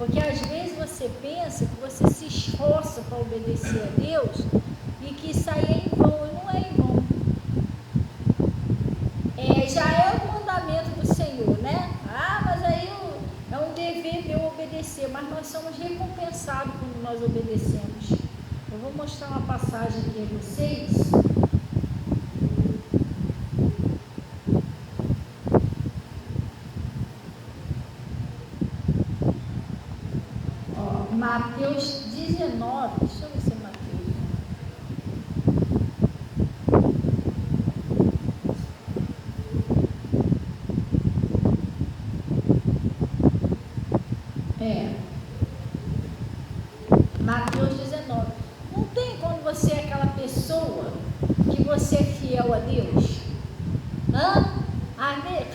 Porque às vezes você pensa que você se esforça para obedecer a Deus e que isso aí é em vão, e não é em vão. Já é o mandamento do Senhor, né? Mas aí é um dever meu obedecer, mas nós somos recompensados quando nós obedecemos. Eu vou mostrar uma passagem aqui a vocês. Mateus 19, deixa eu ver se é Mateus. Mateus 19. Não tem quando você é aquela pessoa que você é fiel a Deus?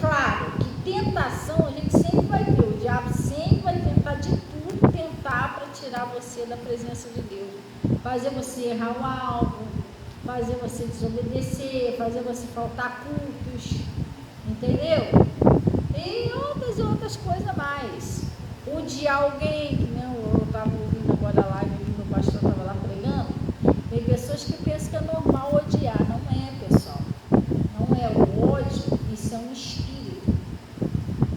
Claro que tentação a gente sempre vai ter, o diabo sempre vai tentar de tudo, tentar para tirar você da presença de Deus, fazer você errar o alvo, fazer você desobedecer, fazer você faltar cultos, entendeu? E outras coisas mais. Odiar alguém, que nem eu estava ouvindo agora a live, o meu pastor estava lá pregando. Tem pessoas que pensam que é normal odiar. Não é, pessoal. Não é. O ódio, isso é um espírito.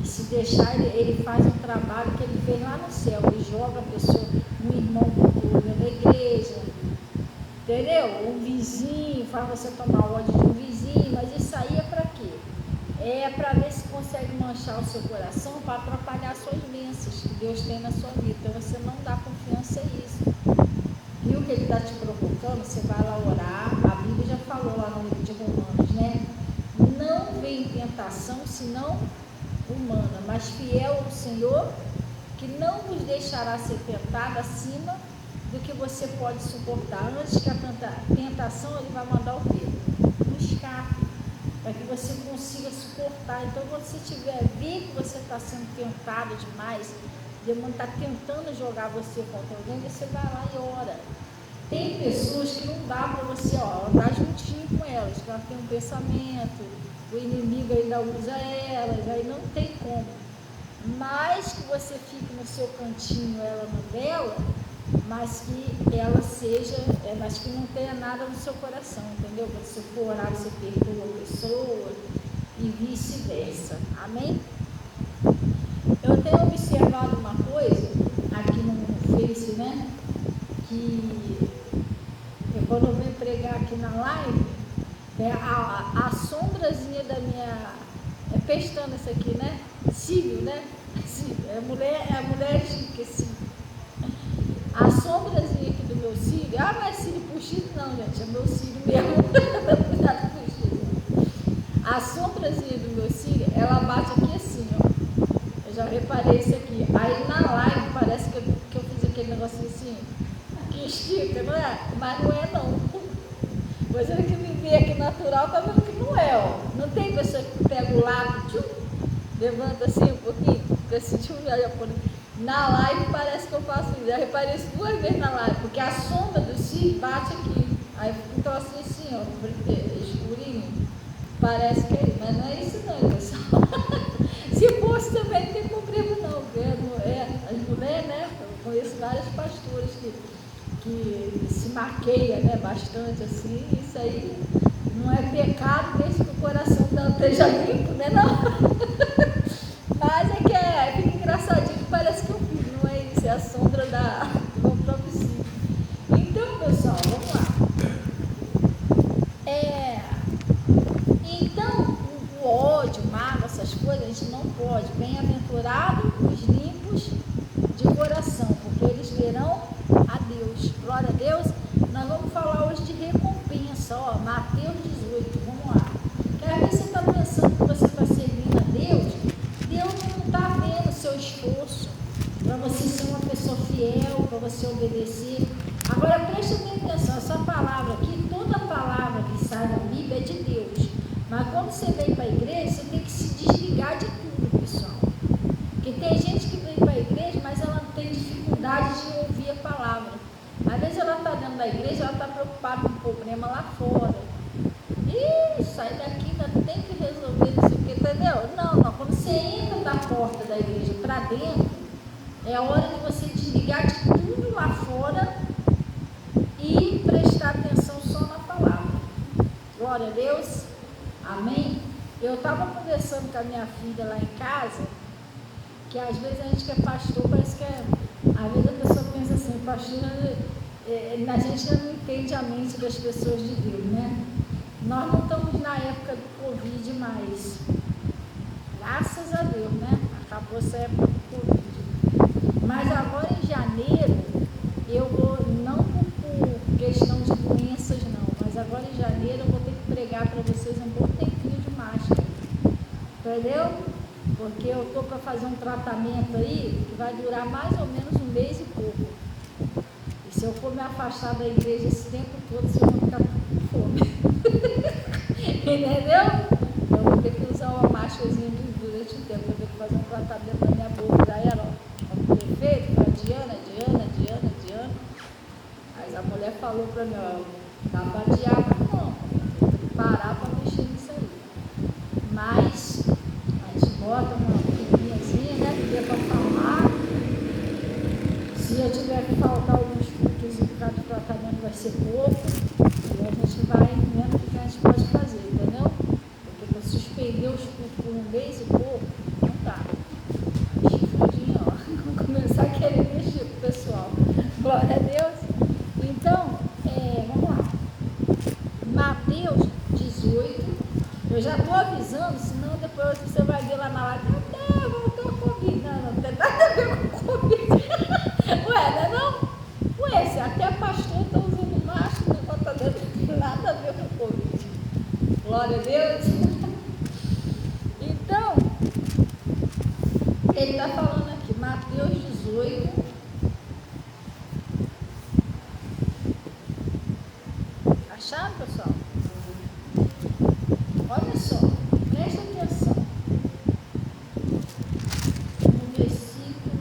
E se deixar, ele faz um trabalho que ele fez lá no céu. Ele joga a pessoa, um irmão dentro da igreja, entendeu? Um vizinho, faz você tomar ódio de um vizinho, mas isso aí é para quê? É para ver se consegue manchar o seu coração, para atrapalhar as suas bênçãos que Deus tem na sua vida. Então você não dá confiança a isso. Viu que ele está te provocando? Você vai lá orar. A Bíblia já falou lá no livro de Romanos, né? Não vem tentação senão humana, mas fiel ao Senhor, que não vos deixará ser tentado acima do que você pode suportar. Antes que a tentação, ele vai mandar o quê? Um escape, para que você consiga suportar. Então, quando você ver que você está sendo tentado demais, o demônio está tentando jogar você contra alguém, você vai lá e ora. Tem pessoas que não dá para você andar juntinho com elas, que elas têm um pensamento, o inimigo ainda usa elas, aí não tem como. Mas que você fique no seu cantinho, ela no dela, mas que ela seja, mas que não tenha nada no seu coração, entendeu? Quando você for orar, você perdoa a pessoa e vice-versa. Amém? Eu tenho observado uma coisa aqui no Face, né? Que quando eu venho pregar aqui na live, a sombrazinha da minha, pestana essa aqui, né? Cílio, né? Cílio. A mulher chique, assim. A sombrazinha aqui do meu cílio, não é cílio puxido não, gente, é meu cílio mesmo. Cuidado com isso. A sombrazinha do meu cílio, ela bate aqui assim, ó. Eu já reparei isso aqui. Aí na live parece que eu fiz aquele negocinho assim, que estica, não é? Mas não é não. Você que me vê aqui natural, tá vendo que não é, ó. Não tem pessoa que pega o lado, levanta assim um pouquinho, pra sentir o japonês. Na live parece que eu faço isso. Já reparei isso 2 vezes na live, porque a sombra do cílio bate aqui. Aí então assim, ó, escurinho. Parece que é isso, mas não é isso não, pessoal. Se fosse também não tem problema não, porque as mulheres, né? Eu conheço várias pastoras que se maqueiam, né, bastante assim. Isso aí não é pecado, desde que o coração não esteja limpo, né? Não. Mas fica engraçadinho, que parece que eu fiz, não é isso, é a sombra do meu próprio cílio. Então, pessoal, vamos lá. Então, o ódio, mágoa, essas coisas, a gente não pode. Bem-aventurado os limpos de coração, porque eles verão a Deus. Glória a Deus. Nós vamos falar hoje de recompensa, ó, Mateus 18, vamos lá. Que às vezes você está pensando que você está servindo a Deus, Deus não está vendo o seu esforço para você ser uma pessoa fiel, para você obedecer. Agora preste bem atenção, essa palavra aqui, toda palavra que sai da Bíblia é de Deus. Mas quando você vem para a igreja, você tem que se desligar de tudo, pessoal. Porque tem gente que vem para a igreja, mas ela tem dificuldade de ouvir a palavra. Às vezes ela está dentro da igreja, ela está preocupada com o problema lá fora. Ih, sai daqui, ainda tem que resolver isso aqui, entendeu? Não. Quando você entra da porta da igreja para dentro, É hora de você desligar de tudo lá fora e prestar atenção só na palavra. Glória a Deus. Amém? Eu estava conversando com a minha filha lá em casa, que às vezes a gente que é pastor, parece que às vezes a pessoa pensa assim, pastor, a gente não entende a mente das pessoas de Deus, né? Nós não estamos na época do Covid mais, graças a Deus, né? Acabou essa época do Covid. Mas agora em janeiro, eu vou, não por questão de doenças não, mas agora em janeiro eu vou ter que pregar para vocês um bom tempinho de máscara, entendeu? Porque eu estou para fazer um tratamento aí que vai durar mais ou menos 1 mês e pouco. E se eu for me afastar da igreja esse tempo todo, vocês vão ficar com fome. Entendeu? Eu vou ter que usar uma máscarazinha durante o tempo. Eu vou ter que fazer um tratamento na minha boca. Já era, ó, prefeito, para Diana. Mas a mulher falou para mim, ó, dá para adiar, não. Eu tenho que parar para mexer nisso aí. Mas a gente bota uma piquinhazinha, né? Que dê para falar. Se eu tiver que faltar alguns frutos e ficar de tratamento, vai ser pouco. E a gente vai vendo o que a gente pode fazer, entendeu? Porque para suspender os frutos por 1 mês e pouco, não dá. Chifradinho, ó. Vamos começar a querer mexer com o pessoal. Glória a Deus. Então, vamos lá. Mateus 18. Eu já estou avisando, senão depois você vai ver lá na live. Não, voltou a Covid. Não tem nada a ver com Covid. Ué, não? Ué, se até pastor está usando máscara, não está dando nada a ver com Covid. Glória a Deus. Então, ele está falando aqui, Mateus 18. Acharam, pessoal? Olha só, presta atenção. No versículo.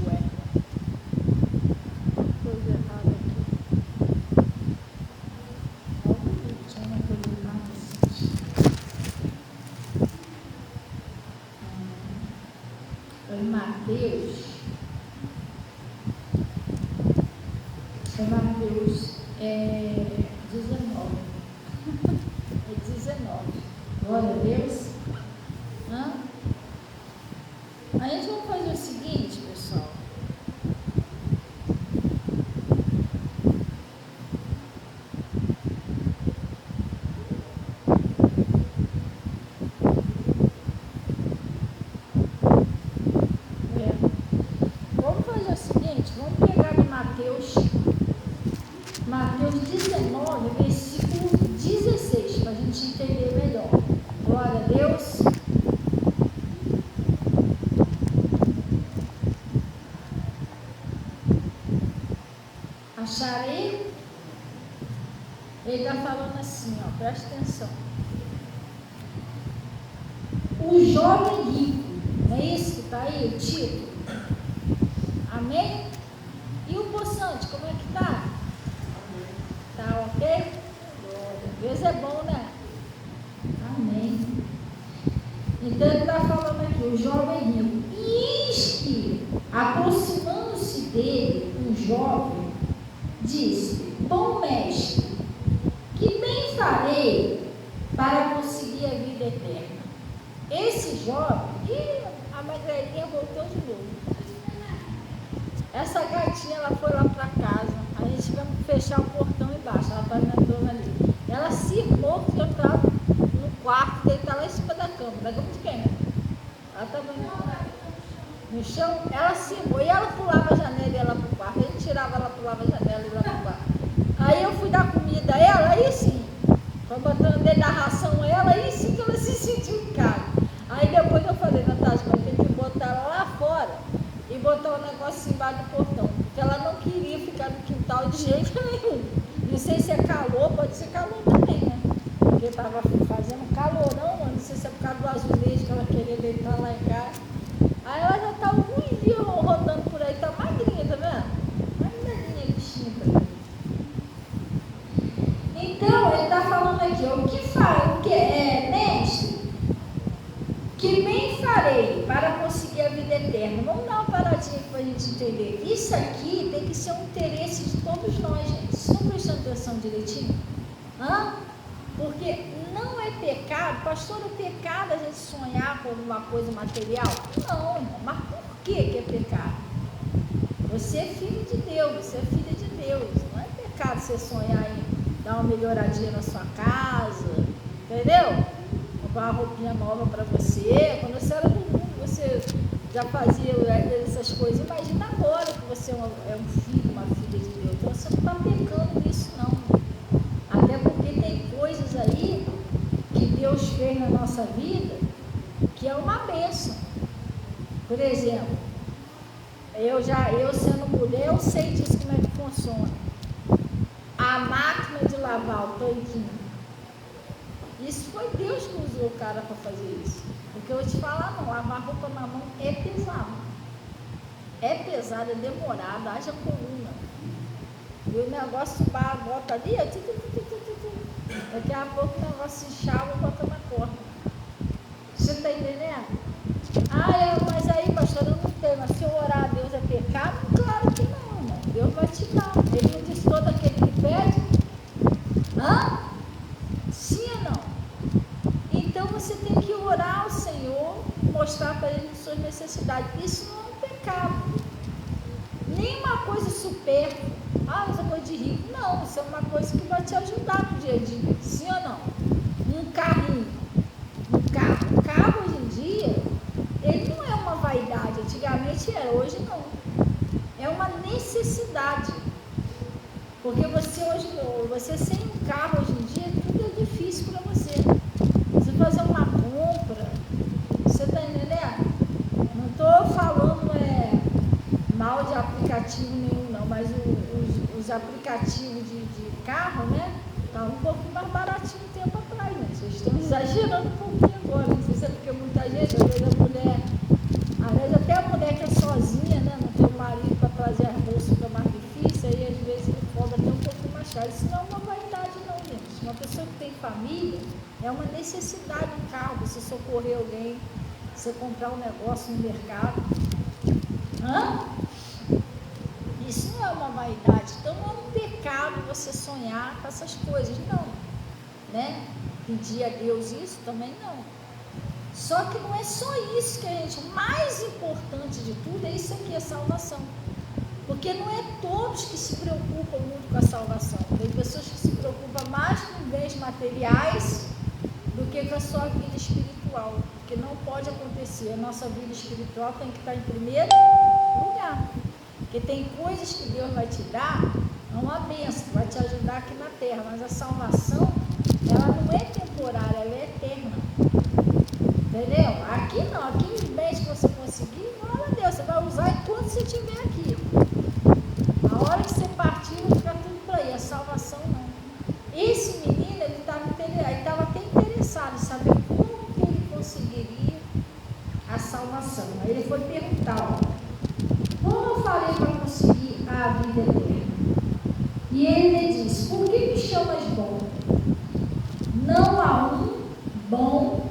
Ué, coisa errada aqui. Tinha uma coisa errada assim. Em Mateus. Em Mateus 19. É 19. Glória a Deus. Hã? A gente vai fazer o seguinte, pessoal. Vamos fazer o seguinte, vamos pegar de Mateus 19, versículo 16, para a gente entender melhor. Glória a Deus. Acharei? Ele está falando assim, ó, presta atenção. O jovem rico, não é isso que está aí, o título? Amém? E o poçante, como é que está? Tá ok? Deus é bom, né? Amém. Então ele está falando aqui, o jovem rico. E eis que, aproximando-se dele, um jovem, disse: Bom mestre, que bem farei para conseguir a vida eterna? Esse jovem, a magrelinha voltou de novo. Essa gatinha, ela foi lá para casa, a gente vai fechar o portão embaixo, ela está andando ali. Ela cismou que eu estava no quarto, deitar lá em cima da cama. Da cama de quem, né? Ela estava no chão, ela cismou, e ela pulava a janela e ia lá para o quarto. A gente tirava, ela pulava a janela e ia lá para o quarto. Aí eu fui dar comida a ela, aí sim, foi botando dentro da ração a ela, aí sim que ela se sentiu em casa. Aí depois eu falei, Natasha, vai ter que botar ela lá fora e botar o negócio embaixo do portão, porque ela não queria ficar no quintal de jeito nenhum. Não sei se é calor, pode ser calor também, né? Porque estava fazendo calor, não sei se é por causa do azulejo que ela queria ele tá lá em casa. Aí ela já tá alguns dias rodando por aí, tá magrinha, tá vendo? Magrinha, bichinha, tá vendo? Então, ele está falando aqui, o que é, mestre? Que bem farei para conseguir a vida eterna? Vamos dar uma paradinha para a gente entender. Isso aqui tem que ser um interesse de todos nós, gente. Estão prestando atenção direitinho? Porque não é pecado, pastor, é pecado a gente sonhar com alguma coisa material? Não, irmão, mas por que é pecado? Você é filho de Deus, você é filha de Deus. Não é pecado você sonhar em dar uma melhoradinha na sua casa, entendeu? Comprar uma roupinha nova para você. Quando você era do mundo, você já fazia essas coisas. Imagina agora que você é um filho, uma filha de Deus. Então você não está pecando nisso, não. Até porque tem coisas aí que Deus fez na nossa vida que é uma bênção. Por exemplo, eu sendo mulher, eu sei disso como é que funciona. A máquina de lavar o tanquinho. Isso foi Deus que usou o cara para fazer isso. Porque eu vou te falar, não, lavar roupa na mão é pesado. É pesado, é demorado, haja coluna. E o negócio bota ali, daqui a pouco o negócio se inchava e bota na corda. Você está entendendo? Mas aí, pastor, eu não tenho. Mas se eu orar a Deus é pecado? Claro que não, irmão. Deus vai te dar. Ele não diz todo aquele que pede? Sim ou não? Então você tem que orar ao Senhor, mostrar para Ele suas necessidades. Isso não é um pecado. Nem uma coisa supérflua. Isso é coisa de rico. Não, isso é uma coisa que vai te ajudar no dia a dia. Sim ou não? Um carrinho. Um carro hoje em dia, ele não é uma vaidade. Antigamente era, hoje não. É uma necessidade. Porque você sem um carro hoje em dia, tudo é difícil para você. Você fazer uma compra, você está entendendo? Não estou falando mal de aplicativo nenhum, não, mas os aplicativos de carro, né? Estavam um pouco mais baratinho um tempo atrás, né? Vocês estão exagerando um pouquinho agora. Não sei se é porque muita gente, às vezes até a mulher que é sozinha, né? Não tem o marido para trazer as bolsas, fica mais difícil, aí às vezes ele folga até um pouco mais caro. Isso não é uma vaidade, não, gente. Uma pessoa que tem família, é uma necessidade um carro, você socorrer alguém, você comprar um negócio no mercado. Isso não é uma vaidade. Então não é um pecado você sonhar com essas coisas, não, né? Pedir a Deus isso também não. Só que não é só isso que o mais importante de tudo é isso aqui, a salvação. Porque não é todos que se preocupam muito com a salvação. Tem pessoas que se preocupam mais com bens materiais do que com a sua vida espiritual. Porque não pode acontecer. A nossa vida espiritual tem que estar em primeiro lugar. Porque tem coisas que Deus vai te dar, é uma bênção, vai te ajudar aqui na terra. Mas a salvação, ela não é temporária, ela é eterna. Entendeu? Aqui não, aqui os bens que você conseguir, glória a Deus, você vai usar enquanto você estiver aqui. A hora que você partir, vai ficar tudo para aí. A salvação não. Esse menino, ele estava até interessado em saber como que ele conseguiria a salvação. Aí ele foi perguntar, como eu farei para conseguir a vida eterna? E ele lhe disse, por que me chamas bom? Não há um bom,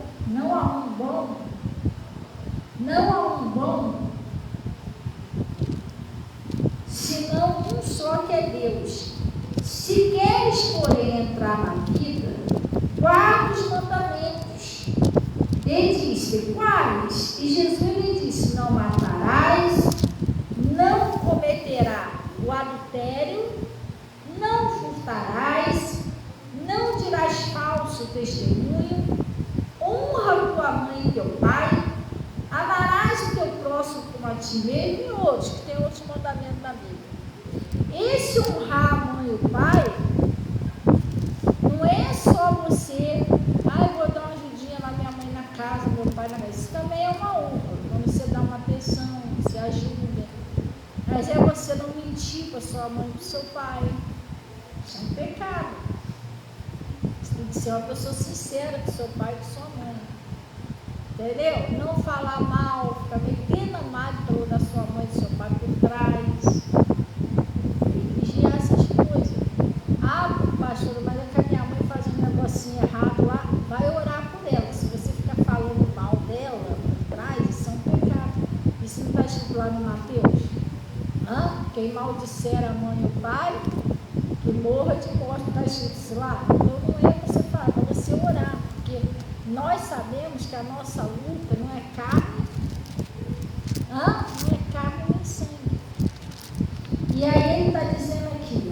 senão um só, que é Deus. Se queres, porém, entrar na vida, guarda os mandamentos. Ele disse, quais? E Jesus lhe disse, não matarás, não cometerás o adultério, não furtarás, não dirás falso testemunho, honra tua mãe e teu pai, amarás o teu próximo como a ti mesmo, e outros, que tem outros mandamentos na Bíblia. Esse honrar a mãe e o pai não é só você, vou dar uma ajudinha na minha mãe na casa, meu pai na casa. Isso também é uma honra, quando você dá uma atenção, você ajuda. Mas é você não mentir para sua mãe e para o seu pai. Isso é um pecado. Você tem que ser uma pessoa sincera com seu pai e com sua mãe. entendeu? Não falar mal, ficar metendo a mágoa da sua mãe e do seu pai por trás. Vigiar essas coisas. Ah, pastor, mas é que a minha mãe faz um negocinho errado lá, vai orar por ela. Se você ficar falando mal dela por trás, isso é um pecado. Isso não está escrito lá no Mateus? Quem maldisser a mãe e o pai, que morra de morte, está escrito isso lá? Então não é você falar, é você orar, porque nós sabemos que a nossa luta não é carne, não é carne nem sangue. E aí ele está dizendo aqui,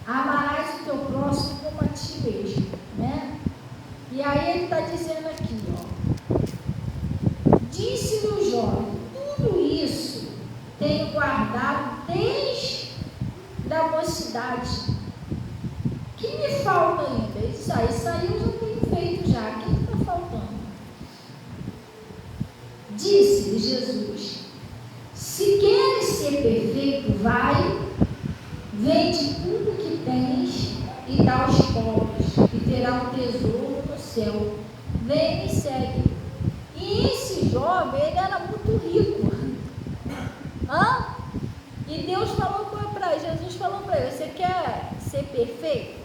amarás o teu próximo como a ti mesmo, né? E aí ele está dizendo aqui, disse-lhe o jovem, tudo isso tenho guardado desde a mocidade. Que me falta ainda? Ele diz, isso aí eu já tenho feito já, o que está faltando? Disse-lhe Jesus, se queres ser perfeito, vai, vende tudo que tens e dá aos pobres, e terá um tesouro no céu. Vem e me segue. E esse jovem, ele era muito rico. E Deus falou para Jesus, falou para ele, você quer ser perfeito?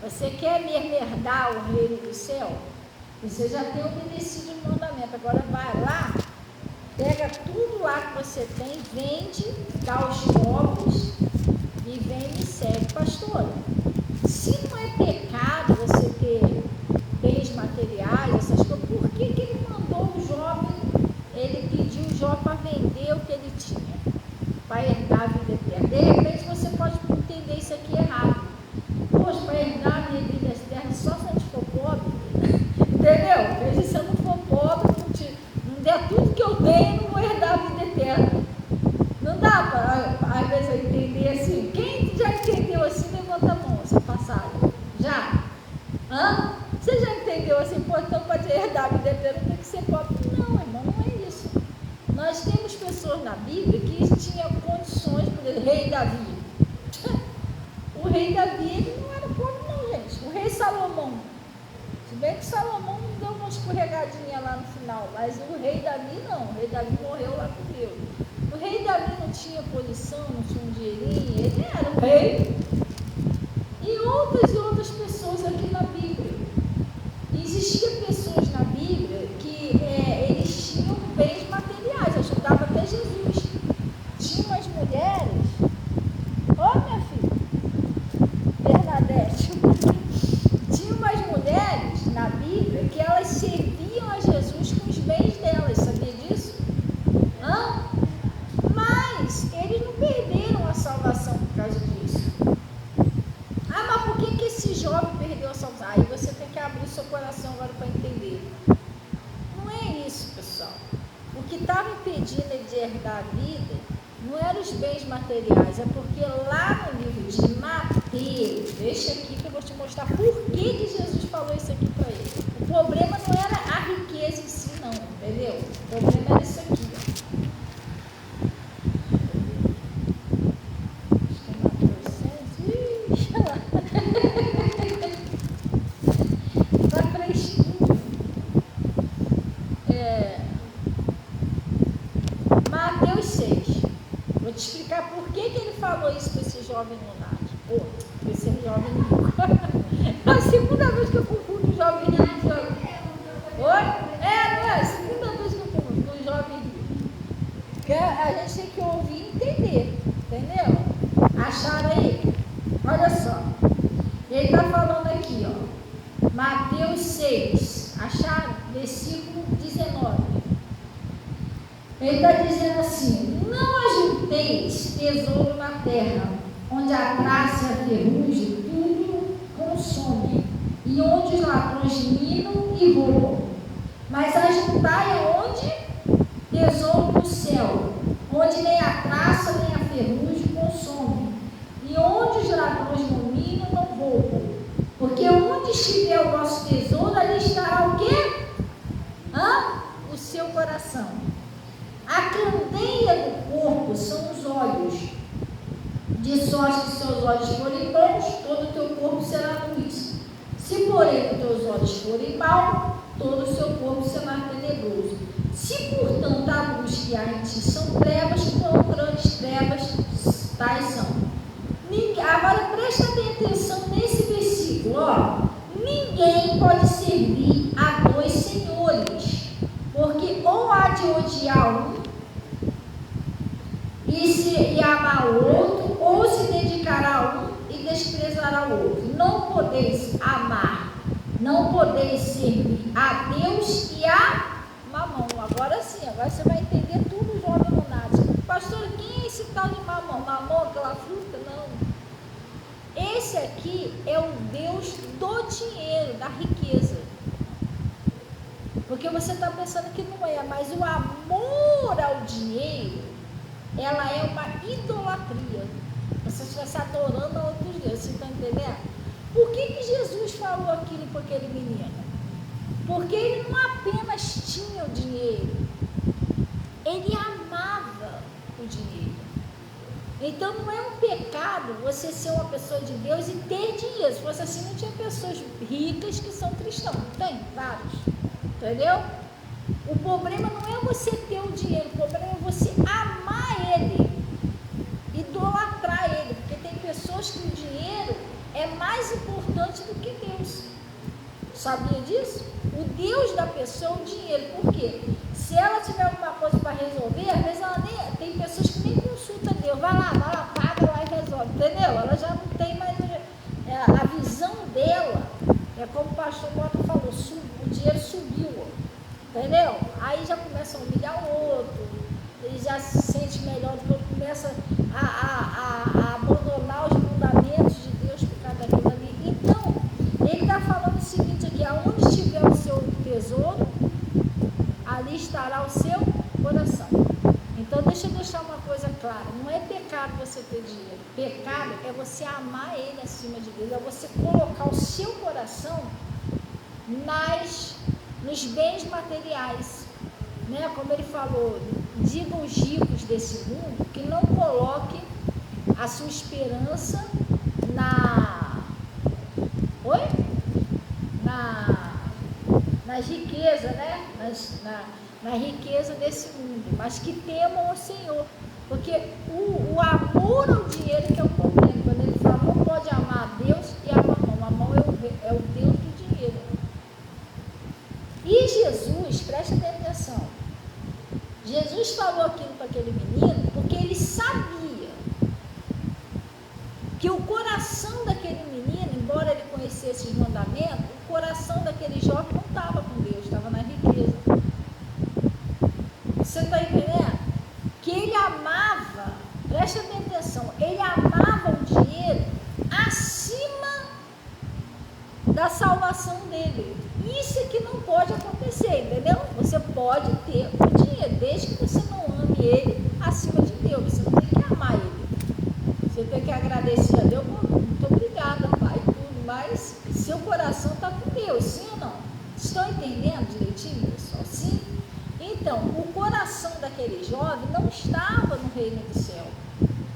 Você quer herdar o reino do céu? Você já tem obedecido o mandamento, agora vai lá, pega tudo lá que você tem, vende, dá aos pobres e vem e me segue. Pastor, se não é pecado você ter bens materiais, essas coisas, por que ele mandou o jovem, ele pediu o jovem para vender o que ele tinha, para herdar a vida eterna? De repente você pode entender isso aqui errado. Poxa, para herdar a vida eterna só se a gente for pobre, entendeu? Veja, se eu não for pobre, não der tudo que eu tenho, eu não vou herdar a vida eterna. Não dá para, às vezes, eu entender assim. Quem já entendeu assim, levanta a mão, essa passagem. Já? Você já entendeu assim? Pô, então para herdar a vida eterna tem que ser pobre. Não, irmão, não é isso. Nós temos pessoas na Bíblia que tinham condições, por exemplo, rei Davi. O rei Davi, ele não era pobre não, gente. O rei Salomão, se bem que Salomão deu uma escorregadinha lá no final, mas o rei Davi não. O rei Davi morreu lá com Deus. O rei Davi não tinha posição, não tinha um dinheirinho, ele era o rei. E outras pessoas aqui na Bíblia. Existiam pessoas na Bíblia que eles tinham bens materiais, ajudavam até Jesus. Tinha umas mulheres, minha filha, Bernadette, tinha umas mulheres na Bíblia que elas serviam a Jesus com os bens delas, sabia disso? Mas eles não perderam a salvação por causa disso. Mas por que esse jovem perdeu a salvação? Aí você tem que abrir seu coração agora para entender. Não é isso, pessoal. O que estava impedindo ele de herdar a vida não eram os bens materiais, é porque lá no livro de Mateus, deixa aqui que eu vou te mostrar por que Jesus falou isso aqui para ele. O problema não era a riqueza em si, não, entendeu? O problema era isso aqui, Mateus 6. Vou te explicar por que ele falou isso para esse jovem lunático. Esse jovem rico. É a segunda vez que eu confundo o jovem rico e o jovem rico. Oi? Não é a segunda vez que eu confundo o jovem rico. Porque a gente tem que ouvir e entender. Entendeu? Acharam aí? Olha só. Ele está falando aqui, Mateus 6. Acharam? Versículo 19. Ele está dizendo assim: não ajunteis tesouro na terra, onde a traça e a ferrugem tudo consome, e onde os ladrões minam e roubam. Mas ajuntai aonde? Tesouro no céu, onde nem a traça nem a ferrugem consome, e onde os ladrões não minam não roubam. Porque onde estiver o vosso tesouro, ali estará o quê? O seu coração. A candeia do corpo são os olhos. De sorte que seus olhos forem bons, todo o teu corpo será luz. Se obras forem mal, todo o seu corpo será tenebroso. Se, portanto, a luz que há em ti são trevas, quão grandes trevas tais são. Agora presta bem atenção nesse versículo, ó. Ninguém pode servir a dois senhores, porque ou há de odiar um e amar o outro, ou se dedicará a um e desprezará o outro. Não podeis amar, não podeis servir a Deus e a mamão. Agora sim, agora você vai entender tudo, joga no nada. Pastor, quem é esse tal de mamão? Mamão, aquela fruta? Não. Esse aqui é o Deus do dinheiro, da riqueza. Porque você está pensando que não é, mas o amor ao dinheiro, ela é uma idolatria. Você estivesse adorando a outros deuses, você está entendendo? Por que Jesus falou aquilo para aquele menino? Porque ele não apenas tinha o dinheiro, ele amava o dinheiro. Então não é um pecado você ser uma pessoa de Deus e ter dinheiro. Se fosse assim, não tinha pessoas ricas que são cristãos. Tem vários, entendeu? O problema não é você ter o dinheiro, o problema é você amar ele, idolatrar ele, porque tem pessoas que o dinheiro é mais importante do que Deus. Sabia disso? O Deus da pessoa é o dinheiro. Por quê? Se ela tiver alguma coisa para resolver, às vezes ela nem, tem pessoas que nem consultam Deus. Vai lá, paga lá e resolve, entendeu? Ela já não tem mais a visão dela. É como o pastor Mota falou, o dinheiro subiu, entendeu? Aí já começa a humilhar o outro, ele já se sente melhor do que o outro, começa a abandonar os fundamentos de Deus por causa daquilo ali. Então, ele está falando o seguinte aqui: aonde estiver o seu tesouro, ali estará o seu coração. Então deixa eu deixar uma coisa clara, não é pecado você ter dinheiro, pecado é você amar ele acima de Deus, é você colocar o seu coração nos bens materiais, né? Como ele falou, digam os ricos desse mundo que não coloquem a sua esperança nas riquezas, né? Na riqueza desse mundo, mas que temam o Senhor, porque o amor ao dinheiro que é o problema. Quando ele fala, não pode amar a Deus e a mamão é o Deus do dinheiro. E Jesus, presta bem atenção, Jesus falou aquilo para aquele menino porque ele sabia que o coração daquele menino, embora ele conhecesse os mandamentos, o coração daquele jovem não estava com Deus, estava na riqueza. Você está entendendo? Que ele amava, presta bem atenção, ele amava o dinheiro acima da salvação dele. Isso é que não pode acontecer, entendeu? Você pode ter o dinheiro, desde que você não ame ele acima de Deus. Você não tem que amar ele. Você tem que agradecer a Deus, muito obrigada, Pai, tudo, mas seu coração está com Deus, sim ou não? Estão entendendo direitinho, pessoal? Sim? Então, o coração daquele jovem não estava no reino do céu.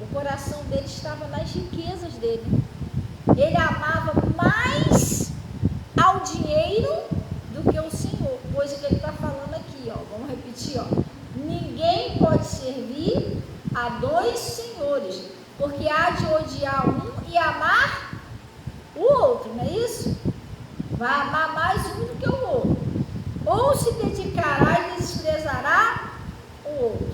O coração dele estava nas riquezas dele. Ele amava mais ao dinheiro do que o Senhor. Coisa que ele está falando aqui, ó. Vamos repetir, ó. Ninguém pode servir a dois senhores, porque há de odiar um e amar o outro, não é isso? Vai amar mais um do que o outro. Ou se dedicará e desprezará o outro.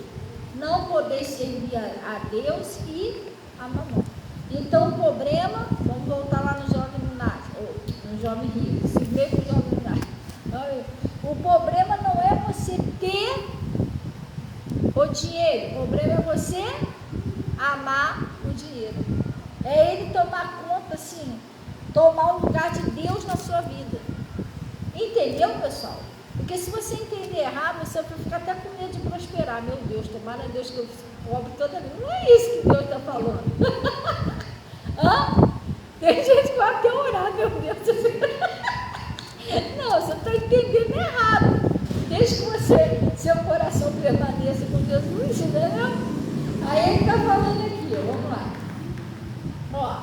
Não poder servir a Deus e a mamão. Então o problema, vamos voltar lá no jovem lunático, ou no jovem rico, se vê com o jovem lunático. O problema não é você ter o dinheiro, o problema é você amar o dinheiro. É ele tomar conta, assim, tomar o lugar de Deus na sua vida. Entendeu, pessoal? Porque se você entender errado, você vai ficar até com medo de prosperar. Meu Deus, tomara a Deus que eu cobre toda a vida. Não é isso que Deus está falando. Tem gente que vai até orar, meu Deus. Não, você está entendendo errado. Desde que seu coração permaneça com Jesus, entendeu? Aí ele está falando aqui, ó, vamos lá. Ó,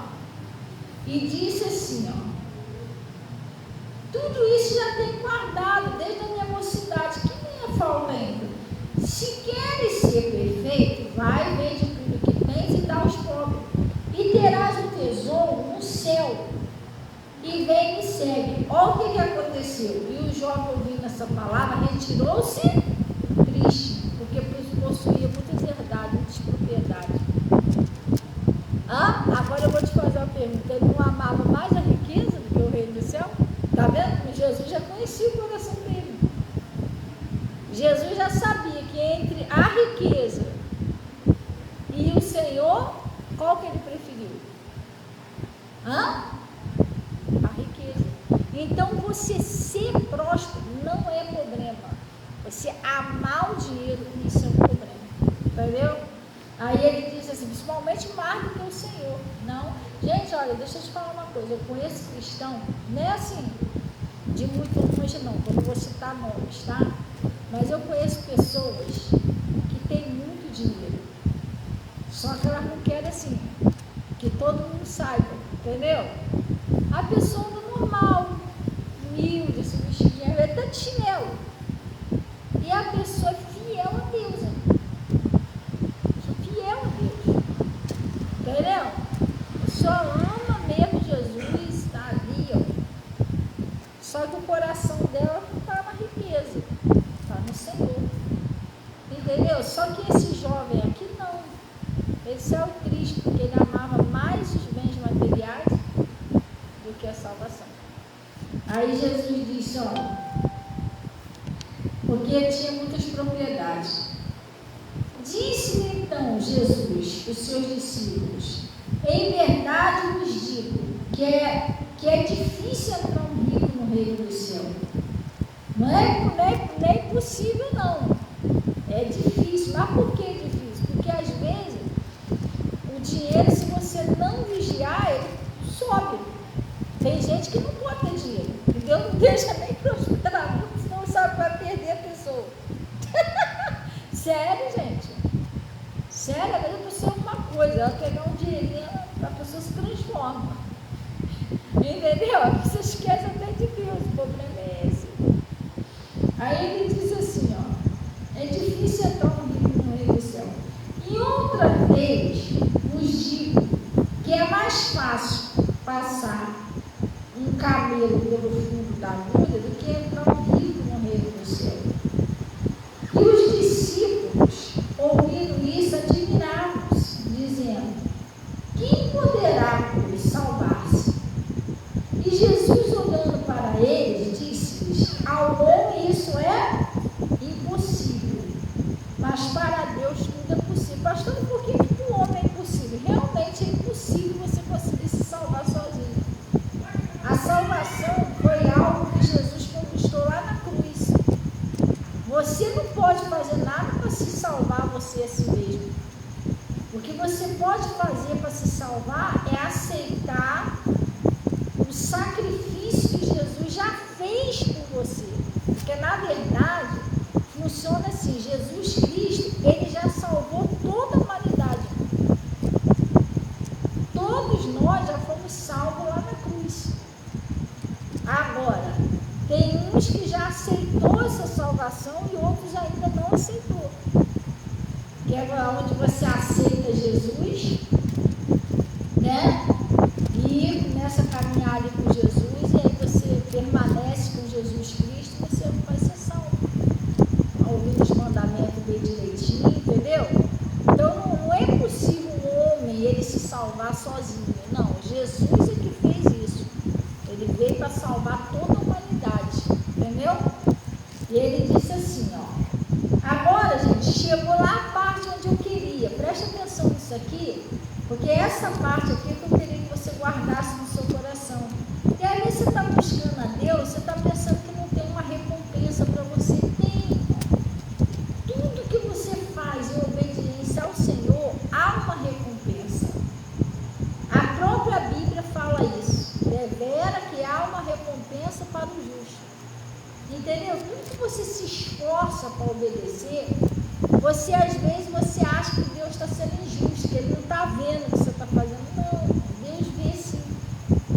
e disse assim, ó: tu tudo isso já tem guardado desde a minha mocidade, que nem eu falo ainda. Se queres ser perfeito, vai, vende tudo que tens e dá aos pobres, e terás um tesouro no céu, e vem e me segue. Olha o que aconteceu. E o jovem, ouvindo essa palavra, retirou-se triste, porque possuía muitas herdades, muitas propriedades. Agora eu vou te fazer uma pergunta. Ele não amava mais a riqueza do que o reino do céu? Está vendo? Jesus já conhecia o coração dele. Jesus já sabia que entre a riqueza e o Senhor, qual que ele preferiu? A riqueza. Então você ser próspero não é problema. Você amar o dinheiro, isso é um problema. Entendeu? Aí ele diz assim, principalmente mais do que o Senhor. Não. Gente, olha, deixa eu te falar uma coisa. Eu conheço cristão, não é assim, de muito longe não, eu não vou citar nomes, tá? Mas eu conheço pessoas que têm muito dinheiro. Só que elas não querem assim, que todo mundo saiba, entendeu? A pessoa normal, humilde, assim, vestidinha, é até de chinelo. E a pessoa é fiel a Deus, hein? Fiel a Deus. Entendeu? A pessoa ama mesmo Jesus, está ali, ó. Só que o coração dela não está na riqueza, está no Senhor. Entendeu? Só que esse jovem aqui não. Esse é o triste, porque ele amava mais os bens materiais do que a salvação. Aí Jesus disse, ó, porque tinha muitas propriedades. Disse-lhe então Jesus, os seus discípulos, em verdade vos digo que é difícil entrar um rico no reino do céu. Não é impossível não. É difícil. Mas por que é difícil? Porque às vezes o dinheiro, se você não vigiar, ele sobe. Tem gente que não pode ter dinheiro. E Deus não deixa nem prosperar, senão sabe que vai perder a pessoa. Sério, gente. Sério, às vezes a pessoa é uma coisa, ela pegar um dinheirinho, a pessoa se transforma. Entendeu? A pessoa esquece até de Deus, o problema é esse. Aí ele diz assim, ó, é difícil entrar um rico no reino do céu. E outra vez vos digo que é mais fácil passar um camelo pelo fundo da agulha do que entrar um rico no reino do céu. E os discípulos, ouvindo isso, admiravam-se, dizendo, quem poderá salvar-se? E Jesus, olhando para eles, disse-lhes, ao homem isso é impossível, mas para Deus tudo é possível. Pastor, por que para o homem é impossível? Realmente é impossível você conseguir se salvar sozinho. A salvação foi algo que Jesus conquistou lá na cruz. Você não pode fazer nada para se salvar você a si mesmo. O que você pode fazer para se salvar é aceitar o sacrifício que Jesus já fez por você. Porque na verdade funciona assim, Jesus Cristo, ele já salvou toda a humanidade. Todos nós já fomos salvos lá na cruz. Agora, tem uns que já aceitou essa salvação e outros ainda não aceitou. Que é onde você aceita Jesus, né? E nessa caminhada com Jesus, e aí você permanece com Jesus Cristo, você vai ser salvo. Ouvindo os mandamentos bem direitinho, entendeu? Então não é possível um homem ele se salvar sozinho. Não, Jesus é que fez isso. Ele veio para salvar toda a humanidade, entendeu? E ele disse assim, ó. Agora, gente, chegou lá a parte onde eu queria. Preste atenção nisso aqui, porque essa parte aqui que eu queria que você guardasse no seu coração. E aí você está buscando a Deus, você está pensando que não tem uma recompensa para você. Tem. Tudo que você faz em obediência ao Senhor, há uma recompensa. A própria Bíblia fala isso. Devera que há uma recompensa para o justo. Entendeu? Tudo que você se esforça para obedecer, você às vezes você acha que Deus está sendo injusto, que Ele não está vendo o que você está fazendo. Não, Deus vê sim,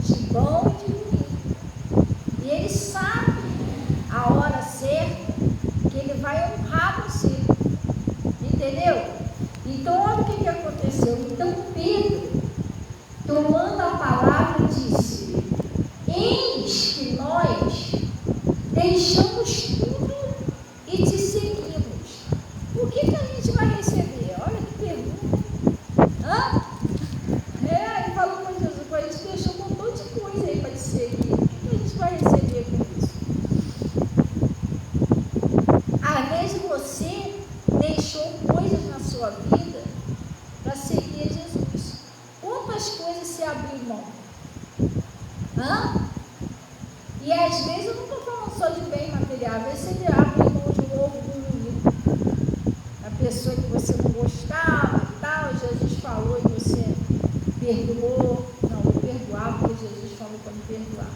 de bom e de ruim. E Ele sabe deixamos tudo e te seguimos. O que a gente vai receber? Olha que pergunta. Ele falou com Jesus, a gente deixou um montão de coisa aí para te seguir. O que a gente vai receber com isso? Às vezes você deixou coisas na sua vida para seguir Jesus. Quantas coisas você abriu mão? E às vezes eu não estou falando só de bem material, às vezes você abre mão de um orgulho, a pessoa que você não gostava e tal, Jesus falou e você perdoou. Não, vou perdoar porque Jesus falou para me perdoar.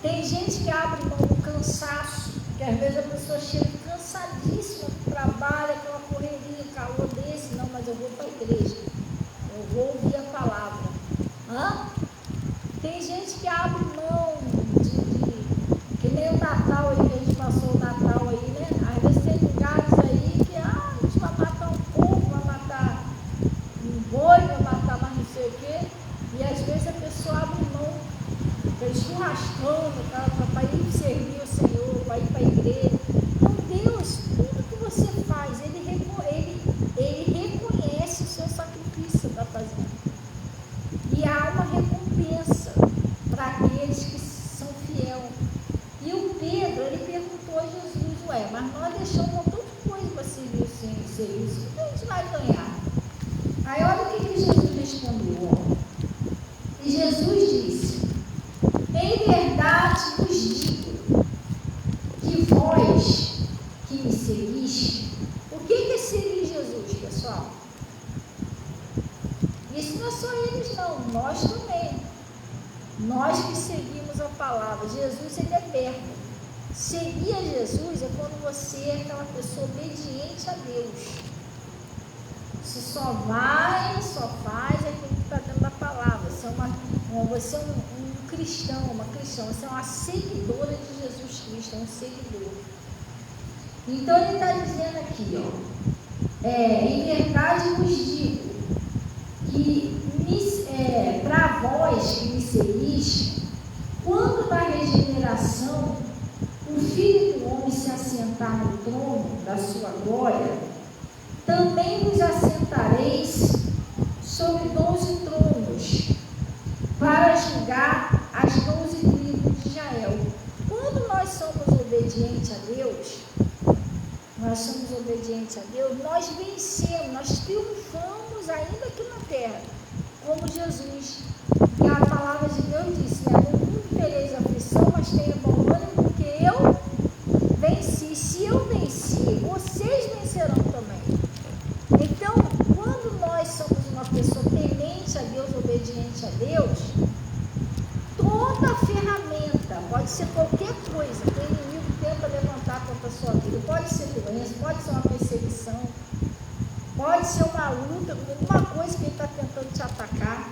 Tem gente que abre mão do cansaço, que às vezes a pessoa chega cansadíssima do trabalho, aquela correria, calor desse, não, mas eu vou para a igreja, eu vou ouvir a palavra. Tem gente que abre mão que nem o Natal aí, que a gente passou o Natal aí, né? Às vezes tem lugares aí que a gente vai matar um porco, vai matar um boi, vai matar mais não sei o quê, e às vezes a pessoa abre mão, aquele churrascão, para ir servir o Senhor, para ir para a igreja. Então Deus, tudo que você faz, Ele reconhece o seu sacrifício que você está fazendo. E há uma recompensa para aqueles que são fiéis. E o Pedro, ele perguntou a Jesus, mas nós deixamos um montão de coisa para servir o Senhor, o que a gente vai ganhar? Aí olha o que Jesus respondeu. E Jesus disse, em verdade vos digo, que vós que me seguiste, o que é seguir Jesus, pessoal? Isso não é só eles não, nós também. Nós que seguimos a palavra. Jesus, ele é verbo. Seguir a Jesus é quando você é aquela pessoa obediente a Deus. Você só faz aquilo que está dentro da palavra. Você é um cristão, uma cristã. Você é uma seguidora de Jesus Cristo, é um seguidor. Então ele está dizendo aqui, em verdade vos digo, que para vós que me seguiste, quando da regeneração o Filho do Homem se assentar no trono da sua glória, também vos assentareis sobre 12 tronos, para julgar as 12 tribos de Israel. Quando nós somos obedientes a Deus, nós vencemos, nós triunfamos ainda aqui na terra, como Jesus. E a palavra de Deus disse, no mundo tereis aflição, mas tenha bom ânimo, porque eu venci. Se eu venci, vocês vencerão também. Então, quando nós somos uma pessoa temente a Deus, obediente a Deus, toda ferramenta, pode ser qualquer coisa que o inimigo tenta levantar contra a sua vida, pode ser doença, pode ser uma perseguição, pode ser uma luta, alguma coisa que ele está tentando te atacar,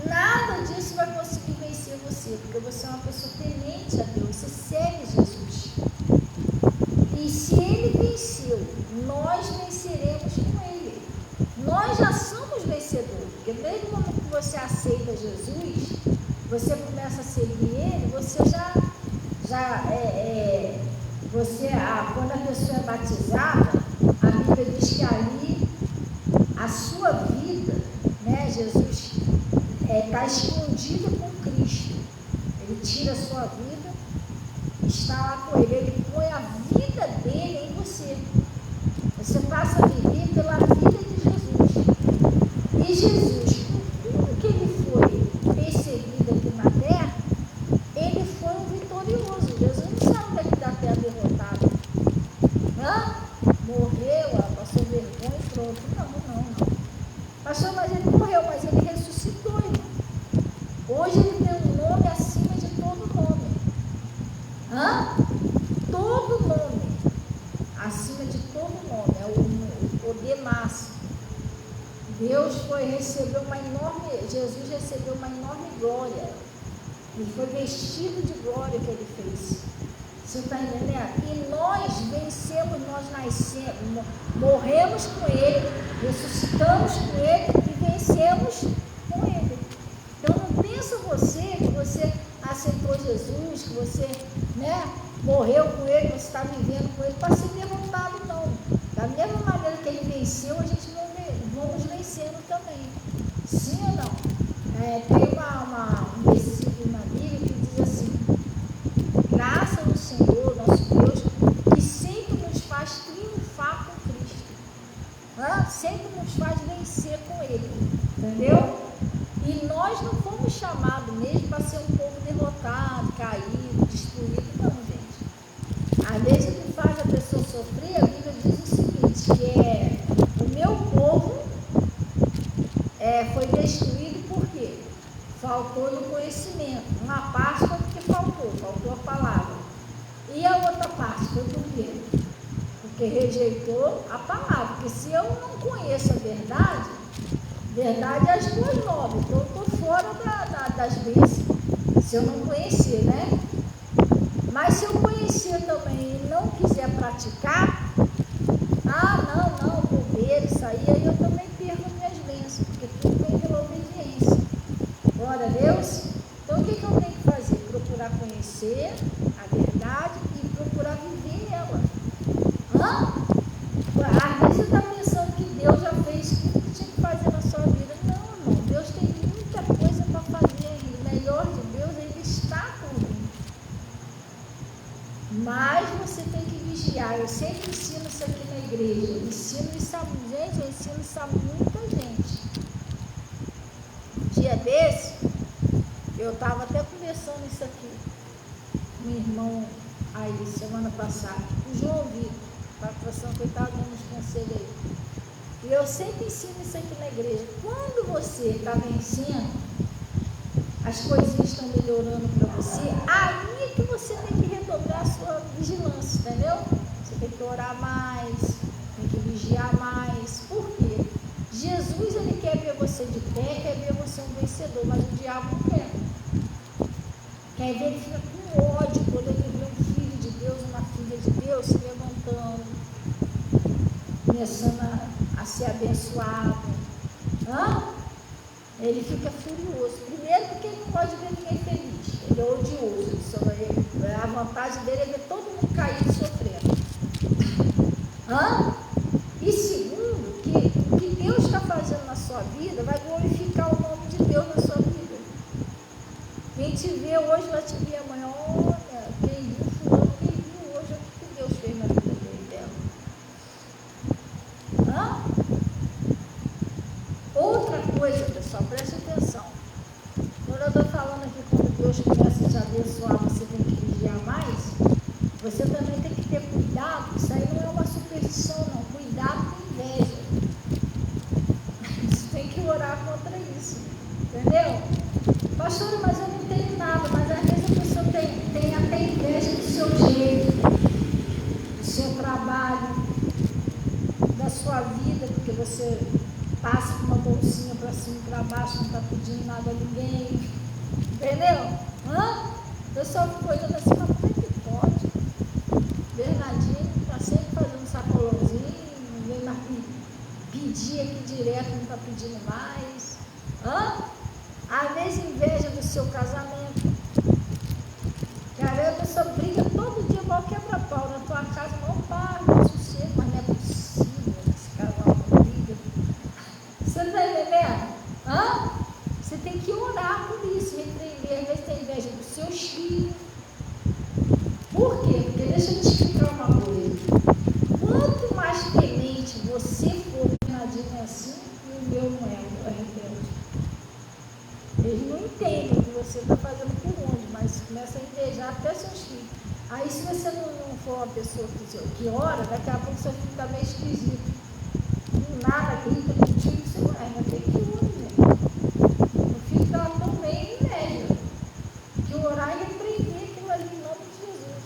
nada disso vai conseguir vencer você, porque você é uma pessoa temente a Deus, você segue Jesus. E se ele venceu, nós venceremos com ele. Nós já somos vencedores, porque desde o momento que você aceita Jesus, você começa a seguir ele, você quando a pessoa é batizada, a Bíblia diz que ali a sua vida, né, Jesus está escondida com Cristo. Ele tira a sua vida, está lá com ele, ele põe a vida dele em você. Você passa a viver pela vida de Jesus. E Jesus, com tudo que ele foi perseguido aqui na terra, ele foi um vitorioso. Jesus não saiu daqui da terra derrotado. Morreu, passou vergonha e pronto. Não. Pastor, mas ele morreu, mas ele ressuscitou, irmão. Hoje ele tem um nome acima de todo nome. Todo nome. Acima de todo nome. É o poder máximo. Jesus recebeu uma enorme glória. Ele foi vestido de glória que ele fez. Você está entendendo? E nós vencemos, nós nascemos, morremos com ele, ressuscitamos com ele e vencemos com ele. Então não pensa você que você aceitou Jesus, que você, né, morreu com Ele, você está vivendo com Ele, para ser derrotado, não. Da mesma maneira que Ele venceu, a gente vamos vencendo também. Sim ou não? Tem um versículo na Bíblia que diz assim: graças ao Senhor, nosso Deus, que sempre nos faz triunfar com Cristo. Sempre nos faz vencer com Ele. Entendeu? E nós não fomos chamados mesmo para ser um povo derrotado, caído, destruído, não, gente. Às vezes o que faz a pessoa sofrer, a Bíblia diz o seguinte, que o meu povo foi destruído por quê? Faltou no conhecimento. Uma parte foi porque faltou a palavra. E a outra parte foi por quê? Porque rejeitou a palavra. Porque se eu não conheço a verdade é as boas novas. Então eu estou fora das bênçãos. Se eu não conhecer, né? Mas se eu conhecer também e não quiser praticar, não, bobeira, isso aí eu também perco minhas bênçãos, porque tudo vem pela obediência. Glória a Deus. Então o que eu tenho que fazer? Procurar conhecer a verdade e procurar viver ela. Às vezes você está pensando que Deus já fez tudo que tinha que fazer na sua vida. Não, irmão, Deus tem muita coisa para fazer ainda. O melhor de Deus ainda está por vir. Mas você tem que vigiar. Eu sempre ensino isso aqui na igreja. Eu ensino isso a muita gente. Dia desse, eu estava até conversando isso aqui com meu irmão aí, semana passada. O João Vitor, estava conversando, que ele estava dando uns conselhos aí. E eu sempre ensino isso aqui na igreja. Quando você está vencendo, as coisinhas estão melhorando para você, aí é que você tem que redobrar a sua vigilância, entendeu? Você tem que orar mais, tem que vigiar mais. Por quê? Jesus, ele quer ver você de pé, quer ver você um vencedor, mas o diabo não quer. Quer ver ele fica com ódio quando ele vê um filho de Deus, uma filha de Deus se levantando, começando a ser abençoado. Ele fica furioso. Primeiro porque ele não pode ver ninguém feliz. Ele é odioso. A vantagem dele é ver todo mundo cair e sofrendo. E segundo, que o que Deus está fazendo na sua vida vai glorificar o nome de Deus na sua vida. Quem te vê hoje vai te ver amanhã. Olha, quem viu fulano, quem viu hoje, o que Deus fez na vida dele, dela. Outra coisa, pessoal, preste atenção. Quando eu estou falando aqui, quando Deus começa a te abençoar, você tem que vigiar mais, você também tem que ter cuidado. Isso aí não é uma superstição, não. Cuidado com inveja. Você tem que orar contra isso. Entendeu? Pastora, mas eu não tenho nada. Mas às vezes a pessoa tem até inveja do seu jeito, do seu trabalho, da sua vida, porque você passa com uma bolsinha para cima e para baixo, não está pedindo nada a ninguém. Entendeu? O pessoal ficou olhando assim, mas como é que pode? Bernardinho está sempre fazendo sacolãozinho, não vem mais pedir aqui direto, não está pedindo mais. Às vezes inveja do seu casamento. Cara, a pessoa briga todo dia, igual quebra-pau na tua casa, não para, não sossego, mas não é possível esse casal não briga. Você não está entendendo? Você tem que orar por isso, repreender. Às vezes tem inveja dos seus filhos. Por quê? Porque deixa eu te explicar uma coisa. Quanto mais temente você for, o Bernardinho é assim e o meu não é rebelde. Eles não entendem o que você está fazendo por onde, mas começa a invejar até seus filhos. Aí se você não for uma pessoa que ora, daqui a pouco seu filho está meio esquisito. Nada, grita contigo, você não mas tem que orar, gente. O filho está tão bem inveja. Que orar e repreender aquilo ali em nome de Jesus.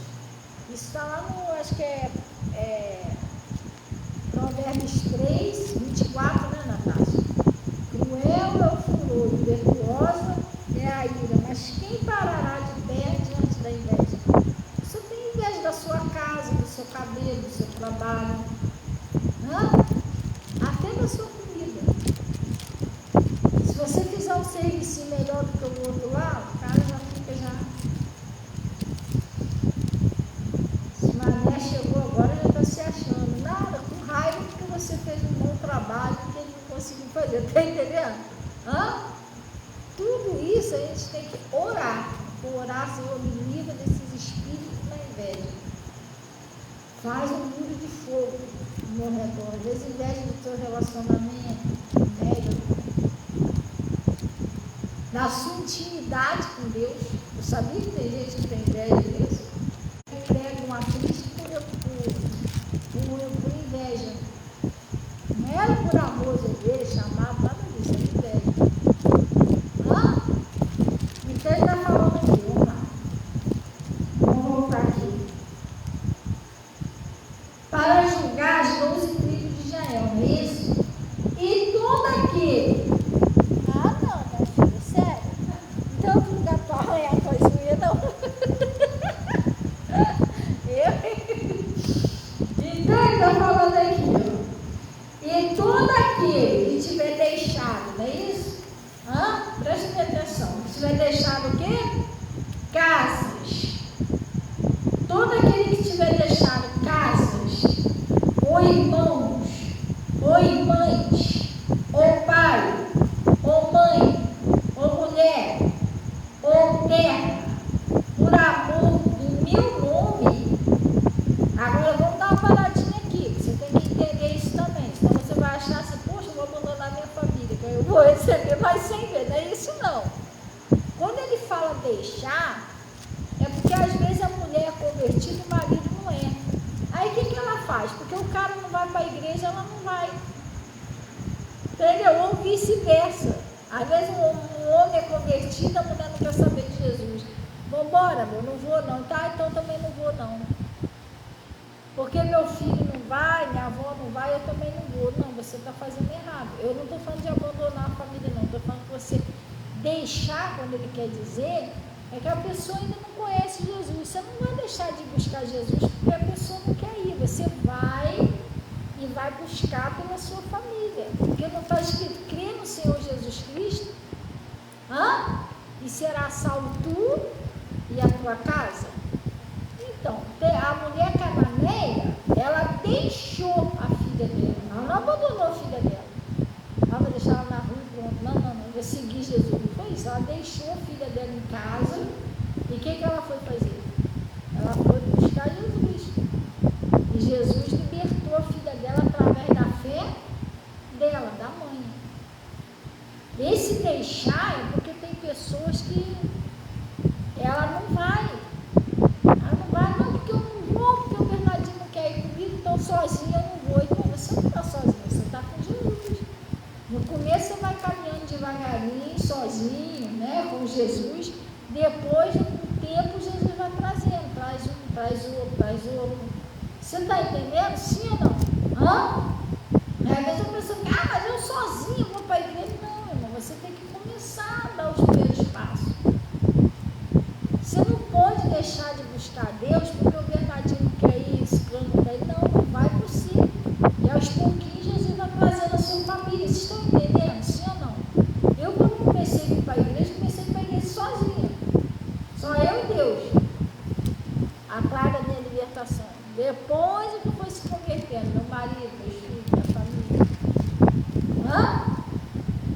Isso está lá no, acho que Provérbios 3, 24, né, Natasha? Cruel é o furor, impetuosa é a ira, mas quem parará de pé diante da inveja? Você tem inveja da sua casa, do seu cabelo, do seu trabalho, até da sua comida. Se você fizer um serviço melhor do que o outro lá, o cara gente tem que orar. Orar, Senhor, me livra desses espíritos da inveja. Faz um muro de fogo no meu redor. Às vezes inveja do teu relacionamento, inveja da sua intimidade com Deus. Eu sabia que tem gente que tem inveja disso. Pega uma Cristo por inveja. Não era por amor de Deus, chamado, nada disso, é inveja. Então ele está falando aqui, vamos lá. Vamos voltar aqui. Para julgar as 12 tribos de Israel, não é isso? E todo aquele. Ah, não, minha filha, sério. Então, julgar para arranhar a tua unha, não. Então, ele está falando aqui, ó. E todo aquele que tiver deixado, não é isso? Preste atenção. Que tiver deixado o quê? Casas. Todo aquele que tiver deixado casas, ou irmãos, ou irmãs, ou pai, ou mãe, ou mulher, ou terra, por amor do meu nome. Agora vamos dar uma paradinha aqui, você tem que entender isso também, senão você vai achar assim, poxa, eu vou abandonar minha família, que eu vou receber mais sem ver, não é isso não. Quando ele fala deixar, é porque às vezes a mulher é convertida e o marido não é. Aí o que ela faz? Porque o cara não vai para a igreja, ela não vai. Entendeu? Ou vice-versa. Às vezes um homem é convertido, a mulher não quer saber de Jesus. Vambora, amor, não vou não. Tá, então também não vou não. Porque meu filho não vai, minha avó não vai, eu também não vou. Não, você está fazendo errado. Eu não estou falando de abandonar a família não, estou falando que você deixar, quando ele quer dizer, é que a pessoa ainda não conhece Jesus. Você não vai deixar de buscar Jesus porque a pessoa não quer ir. Você vai e vai buscar pela sua família. Porque não está escrito, crê no Senhor Jesus Cristo, e será salvo tu e a tua casa. Então, a mulher cananeia, ela deixou a filha dela. Ela não abandonou a filha dela. Ela vai deixar ela na rua e pronto. Não, vai seguir Jesus. Não foi isso. Ela deixou a filha dela em casa. E o que ela foi fazer? Ela foi buscar Jesus. E Jesus libertou a filha dela através da fé dela, da mãe. Esse deixar é porque tem pessoas que ela não vai. Ela não vai, não, porque eu não vou, porque o Bernardinho não quer ir comigo, então sozinha eu não vou. Então você não está sozinha, você está com Jesus. No começo você vai caminhando devagarinho, sozinho, né, com Jesus. Depois, com o tempo, Jesus vai trazendo, traz outro. Você está entendendo? Sim ou não? Às vezes a pessoa fala, mas eu sozinho vou para a igreja. Não, irmão, você tem que começar a dar os primeiros passos. Você não pode deixar de buscar Deus porque o Bernardinho não quer ir, esse plano não quer ir. Não, vai por si. E aos pouquinhos Jesus vai trazendo a sua família. Vocês estão entendendo? Sim ou não? Eu, quando comecei a ir para a igreja, comecei a ir para a igreja sozinha. Só eu e Deus. Atrás da minha libertação. Depois é que foi se convertendo. Meu marido, meus filhos, minha família.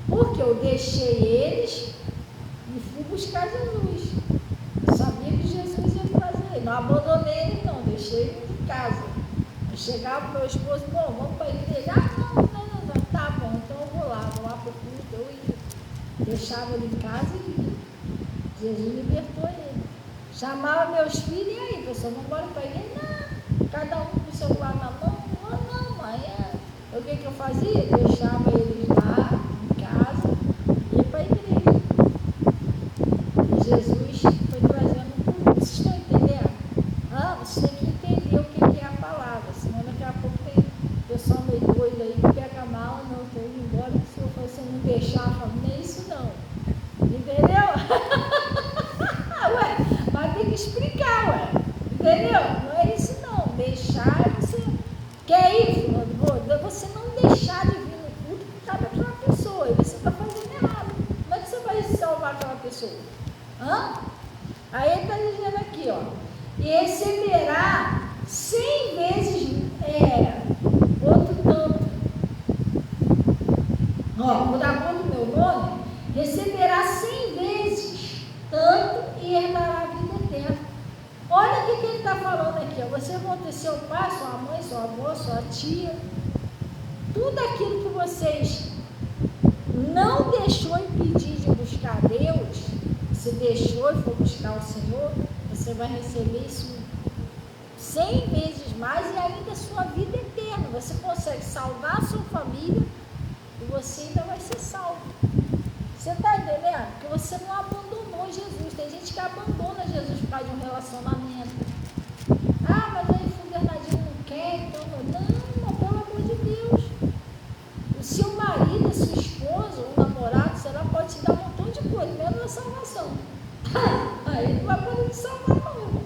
Porque eu deixei eles e fui buscar Jesus. Eu sabia que Jesus ia trazer ele. Não abandonei ele não, deixei ele em casa. Eu chegava com meu esposo, bom, vamos para a igreja. Não, tá bom, então eu vou lá para o culto. Eu ia. Deixava ele em casa e ia. Jesus libertou ele. Chamava meus filhos, e aí, pessoal, vamos embora para a igreja? Não, cada um com o celular na mão. Não, mãe, o que eu fazia? Deixava eles lá em casa e ia para a igreja. E Jesus foi trazendo tudo. Vocês estão entendendo? Você tem que entender o que é a palavra, senão daqui a pouco tem pessoal meio doido aí que pega mal, não, estou indo embora, que se eu fosse não deixar a família, não é isso não. Entendeu? Mas tem que explicar, entendeu? Não é isso não. Deixar é você. Quer ir? Você não deixar de vir no culto por causa daquela pessoa. E você está fazendo errado. Como é que você vai salvar aquela pessoa? Aí ele está dizendo aqui, e receberá 100 vezes outro tanto. Por amor do meu nome, receberá 100 vezes seu pai, sua mãe, sua avó, sua tia, tudo aquilo que vocês não deixou impedir de buscar Deus, você deixou e foi buscar o Senhor, você vai receber isso 100 vezes mais e ainda a sua vida eterna. Você consegue salvar a sua família e você ainda vai ser salvo. Você está entendendo? Porque você não abandonou Jesus. Tem gente que abandona Jesus por causa de um relacionamento. Ah, mas aí o Bernardinho não quer, então não, pelo amor de Deus. O seu marido, a sua esposa, o namorado, sei lá, pode te dar um montão de coisa, menos a salvação. Aí não vai poder te salvar não, irmão.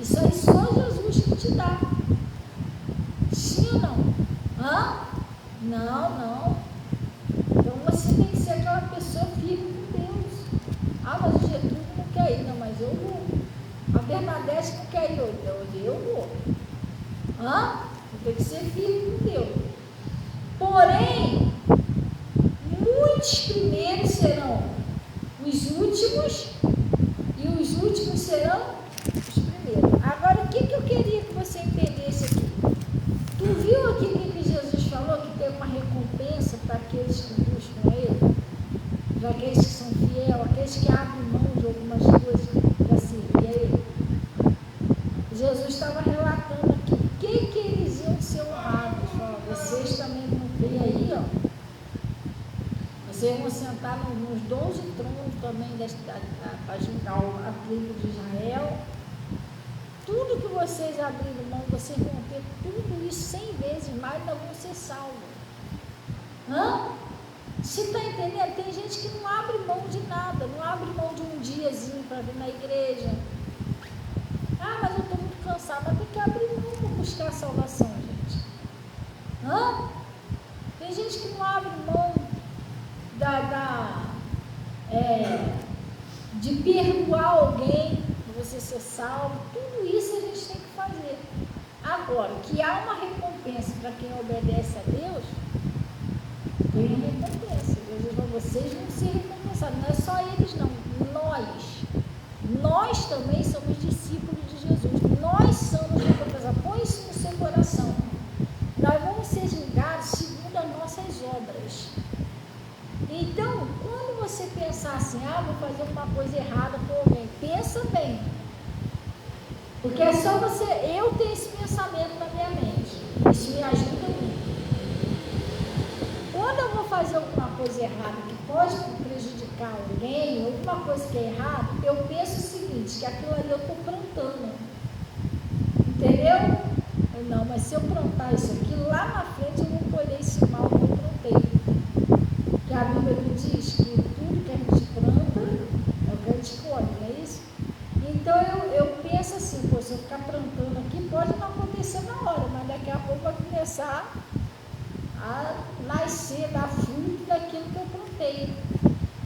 Isso aí só Jesus que te dá. Sim ou não? Hã? Não. Então você tem que ser aquela pessoa firme com Deus. Ah, mas o Getúlio não quer ir. Não, mas eu vou. A Bernadette não quer ir hoje. Eu vou. Hã? Tem que ser firme com Deus. Porém, muitos primeiros serão os últimos e os últimos serão os primeiros. Agora, o que eu queria que você entendesse aqui? Tu viu aqui o que Jesus falou? Que tem uma recompensa para aqueles que buscam Ele? Para aqueles que são fiéis, aqueles que abrem mão de algumas coisas para servir a Ele? Jesus estava relatando aqui o que eles iam ser honrados. Ó, vocês também vão ver aí, ó. Vocês vão sentar nos 12 tronos também para julgar a tribo de Israel. Tudo que vocês abrirem mão, vocês vão ter tudo isso 100 vezes mais, ainda vão ser salvos. Hã? Você está entendendo? Tem gente que não abre mão de nada, não abre mão de um diazinho para vir na igreja. Ah, mas eu estou muito cansado, mas tem que abrir mão para buscar a salvação, gente. Hã? Tem gente que não abre mão de perdoar alguém, de você ser salvo. Tudo isso a gente tem que fazer. Agora, que há uma recompensa para quem obedece a Deus, tem uma recompensa. Deus diz, vocês vão ser recompensados. Não é só eles não, nós também somos discípulos de Jesus. Nós somos recompensados. Põe isso no seu coração. Nós vamos ser julgados segundo as nossas obras. Então, quando você pensar assim, vou fazer uma coisa errada com alguém, pensa bem. Porque é só você, eu tenho esse pensamento na minha mente. Isso me ajuda muito. Quando eu vou fazer alguma coisa errada que pode prejudicar alguém, alguma coisa que é errada, eu penso o seguinte, que aquilo ali eu estou plantando. Entendeu? Não, mas se eu plantar isso aqui, lá na frente eu vou colher esse mal que eu plantei. Que a Bíblia diz que tudo que a gente planta é o que a gente colhe, não é isso? Então eu penso assim, se eu ficar plantando aqui, pode não acontecer na hora, mas daqui a pouco vai começar a nascer, dar fruto daquilo que eu plantei.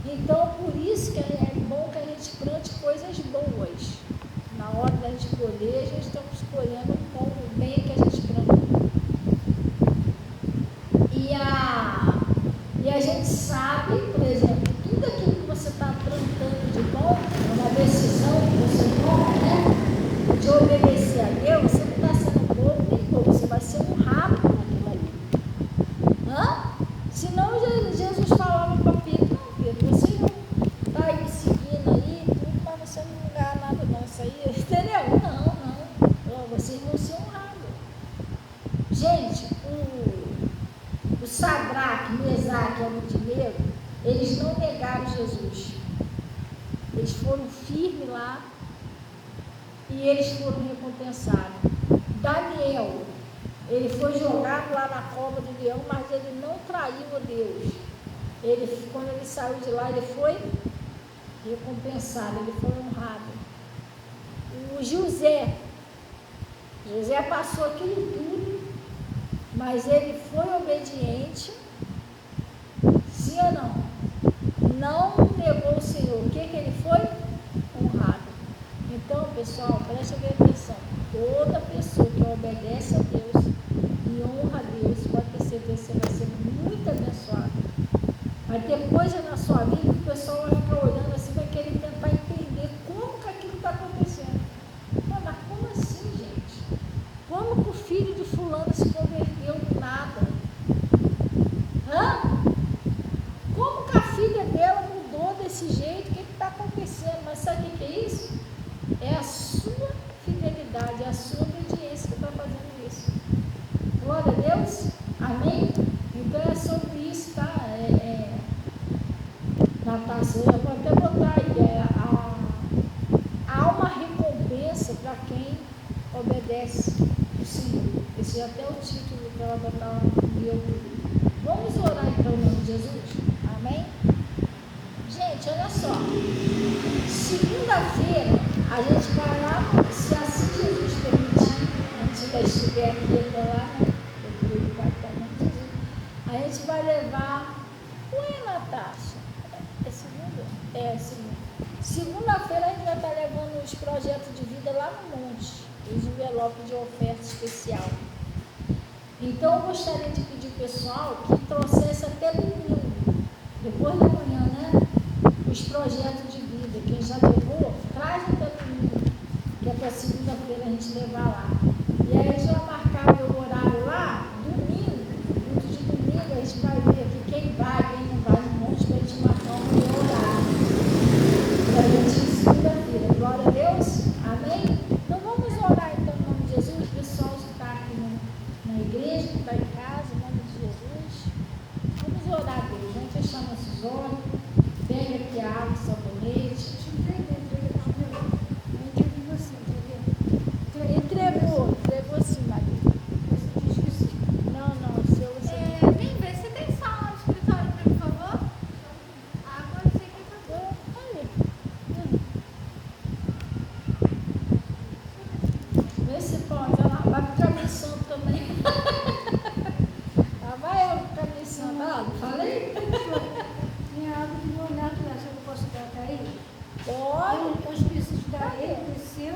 Então, por isso que é bom que a gente plante coisas boas. Na hora da gente colher, a gente está escolhendo o bem que a gente plantou. E a gente sabe, por exemplo, tudo aquilo que você está plantando de bom, é uma decisão que você toma, né? De obedecer a Deus, você não está sendo bobo nem bobo, você vai ser honrado por aquilo ali. Senão Jesus falava para Pedro, não, Pedro, você não está aí me seguindo aí, tudo, mas você não ganha nada não, isso aí, entendeu? Não, vocês vão ser honrados. Gente, o Sadraque, Mesaque e Abednego, eles não negaram Jesus. Eles foram firmes lá e eles foram recompensados. Daniel, ele foi jogado lá na cova do leão, mas ele não traiu a Deus. Quando ele saiu de lá, ele foi recompensado, ele foi honrado. O José passou aquilo tudo, mas ele foi obediente, sim ou não? Não negou o Senhor. O que ele foi? Honrado. Então, pessoal, preste bem atenção. Toda pessoa que obedece a Deus e honra a Deus, pode ter certeza que você vai ser muito abençoado. Vai ter coisa na sua vida que o pessoal vai ficar olhando assim, vai querer tentar entender como que aquilo está acontecendo. Mas como assim, gente? Como A gente vai lá, se assim Jesus permitir, a gente ainda estiver aqui até lá, né? Depois vai estar com Jesus. A gente vai levar. Ué, Natasha, é segunda? É, segunda. Segunda-feira a gente vai estar levando os projetos de vida lá no monte, os envelopes de oferta especial. Então eu gostaria de pedir ao pessoal que trouxesse até domingo, depois da manhã, né? Os projetos de vida. Quem já levou, traz até domingo, que é para segunda-feira a gente levar lá. E aí já marcar o horário lá, domingo, muito de domingo, a gente vai ver aqui quem vai, quem não vai no monte, para a gente marcar um horário. Para a gente ir segunda-feira. Glória a Deus. Amém? Então vamos orar então em nome de Jesus. O pessoal que está aqui na igreja, que está em casa, em nome de Jesus. Vamos orar a Deus. Vamos fechar nossos olhos. Pega aqui a água, sabonete. Entregou sim, Maria. Não, o seu você. Vem ver se tem sala no escritório para mim, por favor. Água, eu sei que acabou. Vê se pode. Olha lá, vai para o caminho santo também. Lá vai eu para o caminho santo. Olha lá, falei? Minha água de molhado lá, se eu posso dar para ele? Pode. Eu esqueci de dar ele, desceu.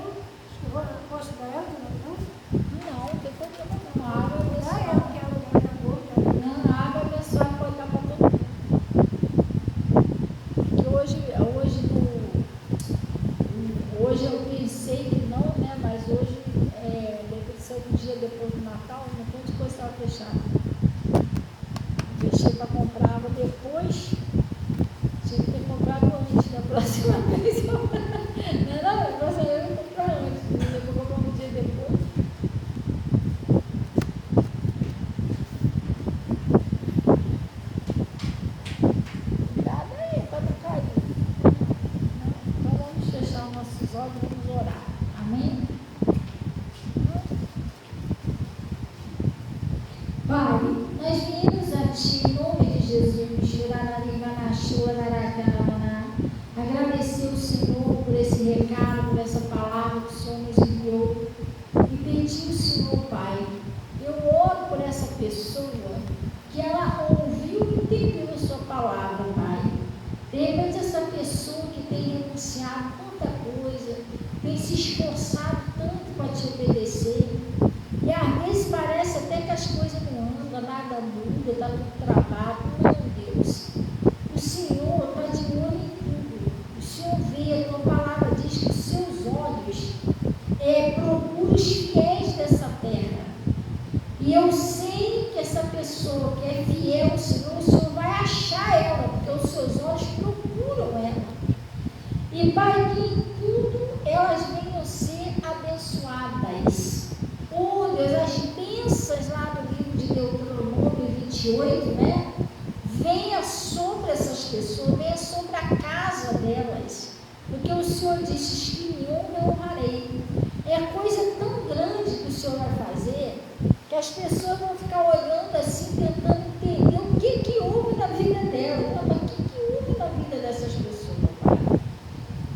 Eu posso dar ela, não? Não tem problema não. A água é Dá ela, abençoada. que ela já acabou. Não, a água é abençoada pode dar para todo mundo. Porque hoje eu pensei que não, né? Mas hoje, deve ser um dia depois do Natal, um monte de coisa estava fechada. Deixei para comprar água depois. Tinha que ter comprado antes, da próxima vez. Não, a próxima vez eu vou comprar antes. Eu vou comprar um dia depois. Cuidado aí, para não cair. Então vamos fechar os nossos olhos e vamos orar. Amém? Pai, nós viemos a Ti em nome de Jesus, agradecer o Senhor por esse recado, por essa palavra que o Senhor nos enviou e pedir ao Senhor, Pai, eu oro por essa pessoa que ela ouviu e entendeu a sua palavra, Pai. De repente essa pessoa que tem renunciado tanta coisa, tem se esforçado tanto para te obedecer, e às vezes parece até que as coisas não andam, nada muda, está tudo travado. Não, Deus. O Senhor está de olho em tudo. O Senhor vê, a tua palavra diz que os seus olhos procuram os fiéis dessa terra. E eu sei que essa pessoa que é fiel ao Senhor, o Senhor vai achar ela, porque os seus olhos procuram ela. E Pai, que em tudo elas venham ser abençoadas. Oh Deus, as bênçãos lá no livro de Deuteronômio 28, né? Venha sobre essas pessoas, venha sobre a casa delas. Porque o Senhor disse que me honra, eu honrarei. É coisa tão grande que o Senhor vai fazer, que as pessoas vão ficar olhando assim, tentando entender o que houve na vida dela. Não, mas o que houve na vida dessas pessoas, meu Pai?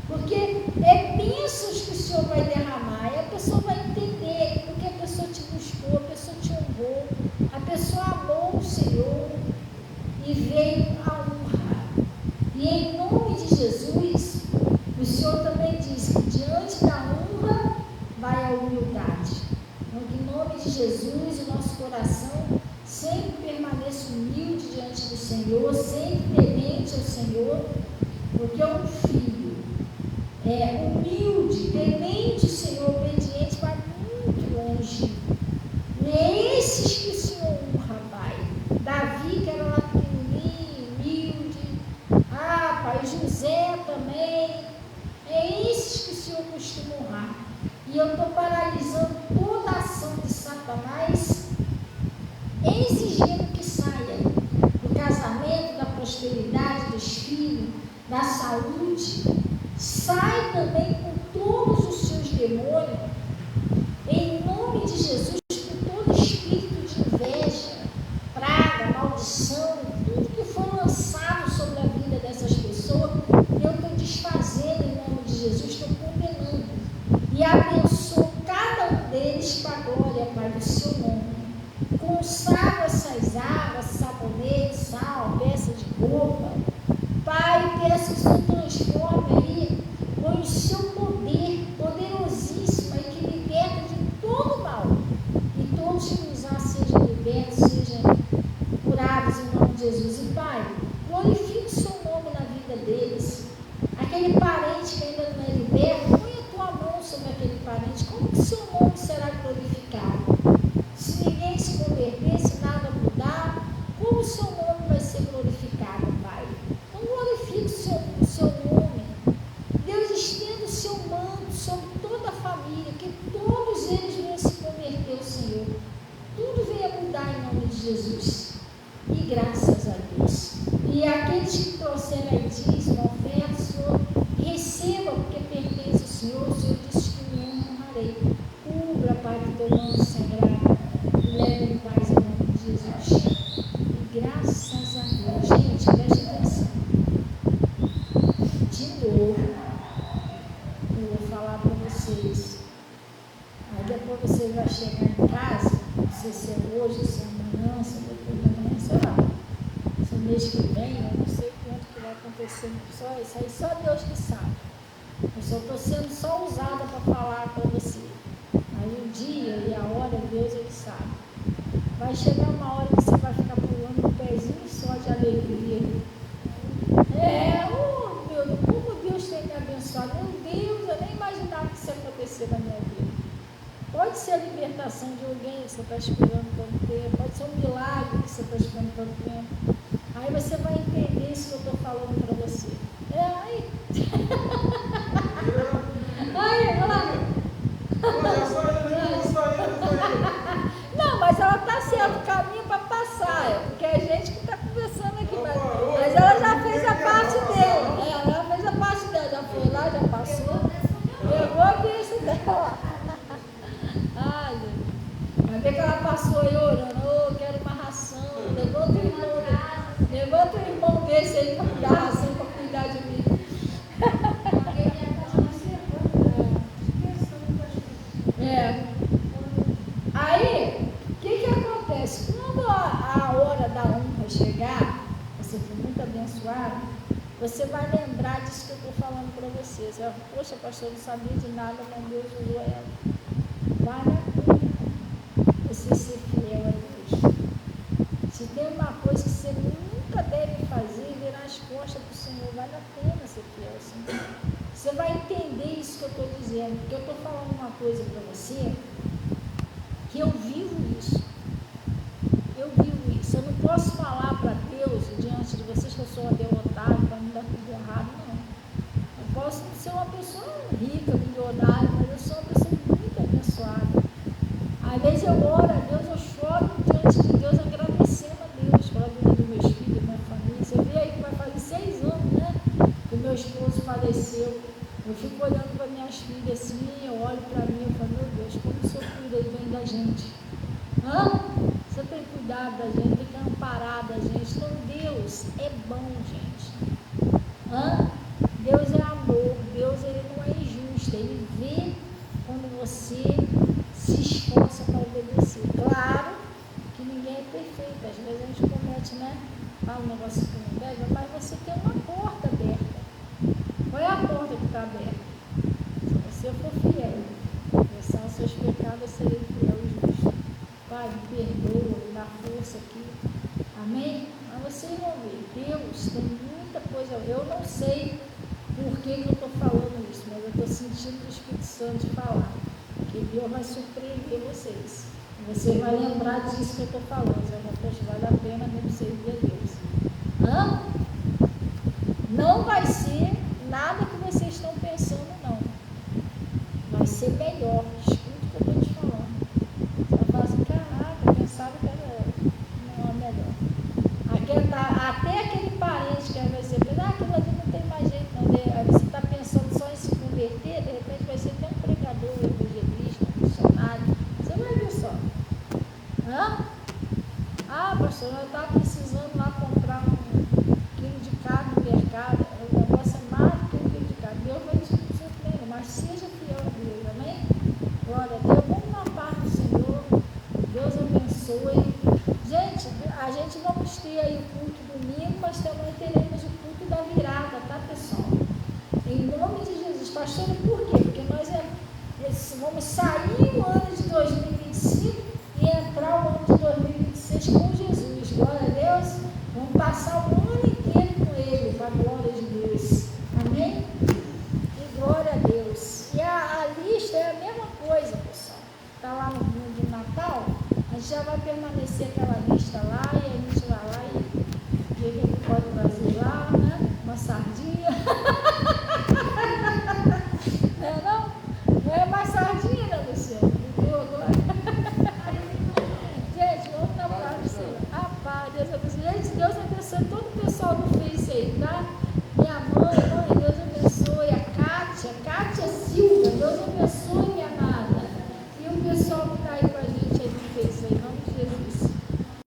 Porque é bênçãos que o Senhor vai derramar, e a pessoa vai entender, porque a pessoa te buscou, a pessoa te honrou, a pessoa amou o Senhor e veio a honra. E em nome de Jesus, o Senhor também diz que diante da honra vai a humildade. Então, em nome de Jesus, o nosso coração sempre permaneça humilde diante do Senhor, sempre temente ao Senhor, porque um filho humilde, temente o Senhor, obediente, vai muito longe. E é esses que o Senhor honra, Pai. Davi, que era lá pequenininho, humilde. Pai, José também. É esses que o Senhor costuma honrar. E eu estou paralisando toda a ação de Satanás, exigindo que saia do casamento, da prosperidade dos filhos, da saúde. Sai também com todos os seus demônios, em nome de Jesus, com todo espírito de inveja, praga, maldição, tudo que foi lançado sobre a vida dessas pessoas, eu estou desfazendo em nome de Jesus, estou condenando. parente que ainda não é liberto, põe a tua mão sobre aquele parente. Como que seu nome será glorificado? Se ninguém se converter, se nada mudar, como o seu nome vai ser glorificado, Pai? Então glorifique o seu nome. Deus, estenda o seu manto sobre toda a família, que todos eles venham se converter ao Senhor. Tudo venha mudar em nome de Jesus. E graças a Deus. E aqueles que trouxeram a dízimo, oferta, Senhor, receba, porque pertence ao Senhor. O Senhor disse que me honrarei. Cubra, Pai, que teu nome sagrado. E leve em paz em nome de Jesus. E graças a Deus. Gente, preste atenção. De novo, eu vou falar para vocês. Aí depois você vai chegar em casa, não sei se é hoje, se é amanhã, se é depois da manhã, sei lá. Se é mês que vem, eu não sei quanto que vai acontecer. Isso aí só Deus que sabe. Eu só estou sendo só usada para falar para você. Aí o dia e a hora, Deus ele sabe. Vai chegar uma hora que você vai ficar pulando um pezinho só de alegria. Oh meu Deus, como Deus tem me abençoado. Meu Deus, eu nem imaginava que isso ia acontecer na minha vida. Pode ser a libertação de alguém que você está esperando tanto tempo, pode ser um milagre que você está esperando tanto tempo. Aí você vai entender isso que eu estou falando para você. Aí. Aí, olha lá. Não, mas ela está certo, o caminho para passar, porque é a gente que está conversando aqui, mas ela já fez a parte dela. Ela já fez a parte dela, já foi lá, já passou, pegou a bênção dela. Ai, Deus. Vai ver que ela passou aí orando, oh, quero uma ração, levanta o irmão desse aí para me dar ração, para cuidar de mim. Aí, o que acontece? Quando a hora da honra chegar, você for muito abençoado, você vai lembrar disso que eu estou falando para você. Você vai, poxa, pastor, eu não sabia de nada, mas Deus usou ela. Vale a pena você ser fiel a Deus. Se tem uma coisa que você nunca deve fazer, virar as costas para o Senhor, vale a pena ser fiel ao Senhor. Você vai entender isso que eu estou dizendo, porque eu estou falando uma coisa para você, que eu vivo isso. Eu vivo isso. Eu não posso falar para Deus, diante de vocês, que eu sou uma derrotada, para me dar tudo errado, não. Eu posso ser uma pessoa rica, milionária, mas eu sou uma pessoa muito abençoada. Às vezes eu oro a Deus, eu choro diante de Deus, agradecendo a Deus pela vida dos meus filhos, da minha família. Você vê aí que vai fazer 6 anos, né? Que o meu esposo faleceu. Eu fico olhando para minhas filhas assim, eu olho para mim e falo, meu Deus, como o Senhor cuida e vem da gente. Você tem cuidado da gente, tem que amparar da gente. Então Deus é bom, gente. Deus é amor, Deus ele não é injusto, ele vê quando você se esforça para obedecer. Claro que ninguém é perfeito, às vezes a gente comete, né? Fala um negócio que não deve, mas você tem uma porta aberta. Qual é a porta que está aberta? Se você for fiel, confessar os seus pecados, eu serei fiel e justo. Pai, me perdoa, me dá força aqui. Amém? Mas vocês vão ver, Deus tem muita coisa. Eu não sei por que eu estou falando isso, mas eu estou sentindo o Espírito Santo de falar. Que Deus vai surpreender vocês. Você vai lembrar disso que eu estou falando. Você vai falar, vale a pena mesmo servir a Deus. Não vai ser nada que vocês estão pensando, não. Vai ser melhor. Escuta o que eu estou te falando. Você vai falar assim, caraca, eu pensava que era não, melhor. Até aquele parente que vai ser, aquilo ali não tem mais jeito, não. Aí você está pensando só em se converter, de repente vai ser até um pregador, um evangelista, um missionário. Você vai ver só. Pastor, eu estava precisando lá comprar um quilo de carne no mercado. O negócio é mais do que um quilo de carne. Deus vai te surpreender, mas seja fiel a Deus, amém? Glória a Deus, vamos na paz do Senhor. Deus abençoe. Gente, a gente vamos ter aí o culto domingo, mas também teremos o culto da virada, tá, pessoal? Em nome de Jesus. Pastor, por quê? Porque nós vamos sair o ano de 2025 e entrar o ano de 2026 com Jesus. Glória a Deus. Vamos passar o ano inteiro com Ele, para a glória de Deus. Amém? está lá no de Natal, a gente já vai permanecer aquela lista lá e a gente vai lá e a gente pode trazer lá, né? Uma sardinha. Não é não? Não é mais sardinha, né, Luciano? Viu agora? Gente, vamos na paz do Senhor. A paz, Deus abençoe. Gente, Deus abençoe todo o pessoal do Face aí, tá?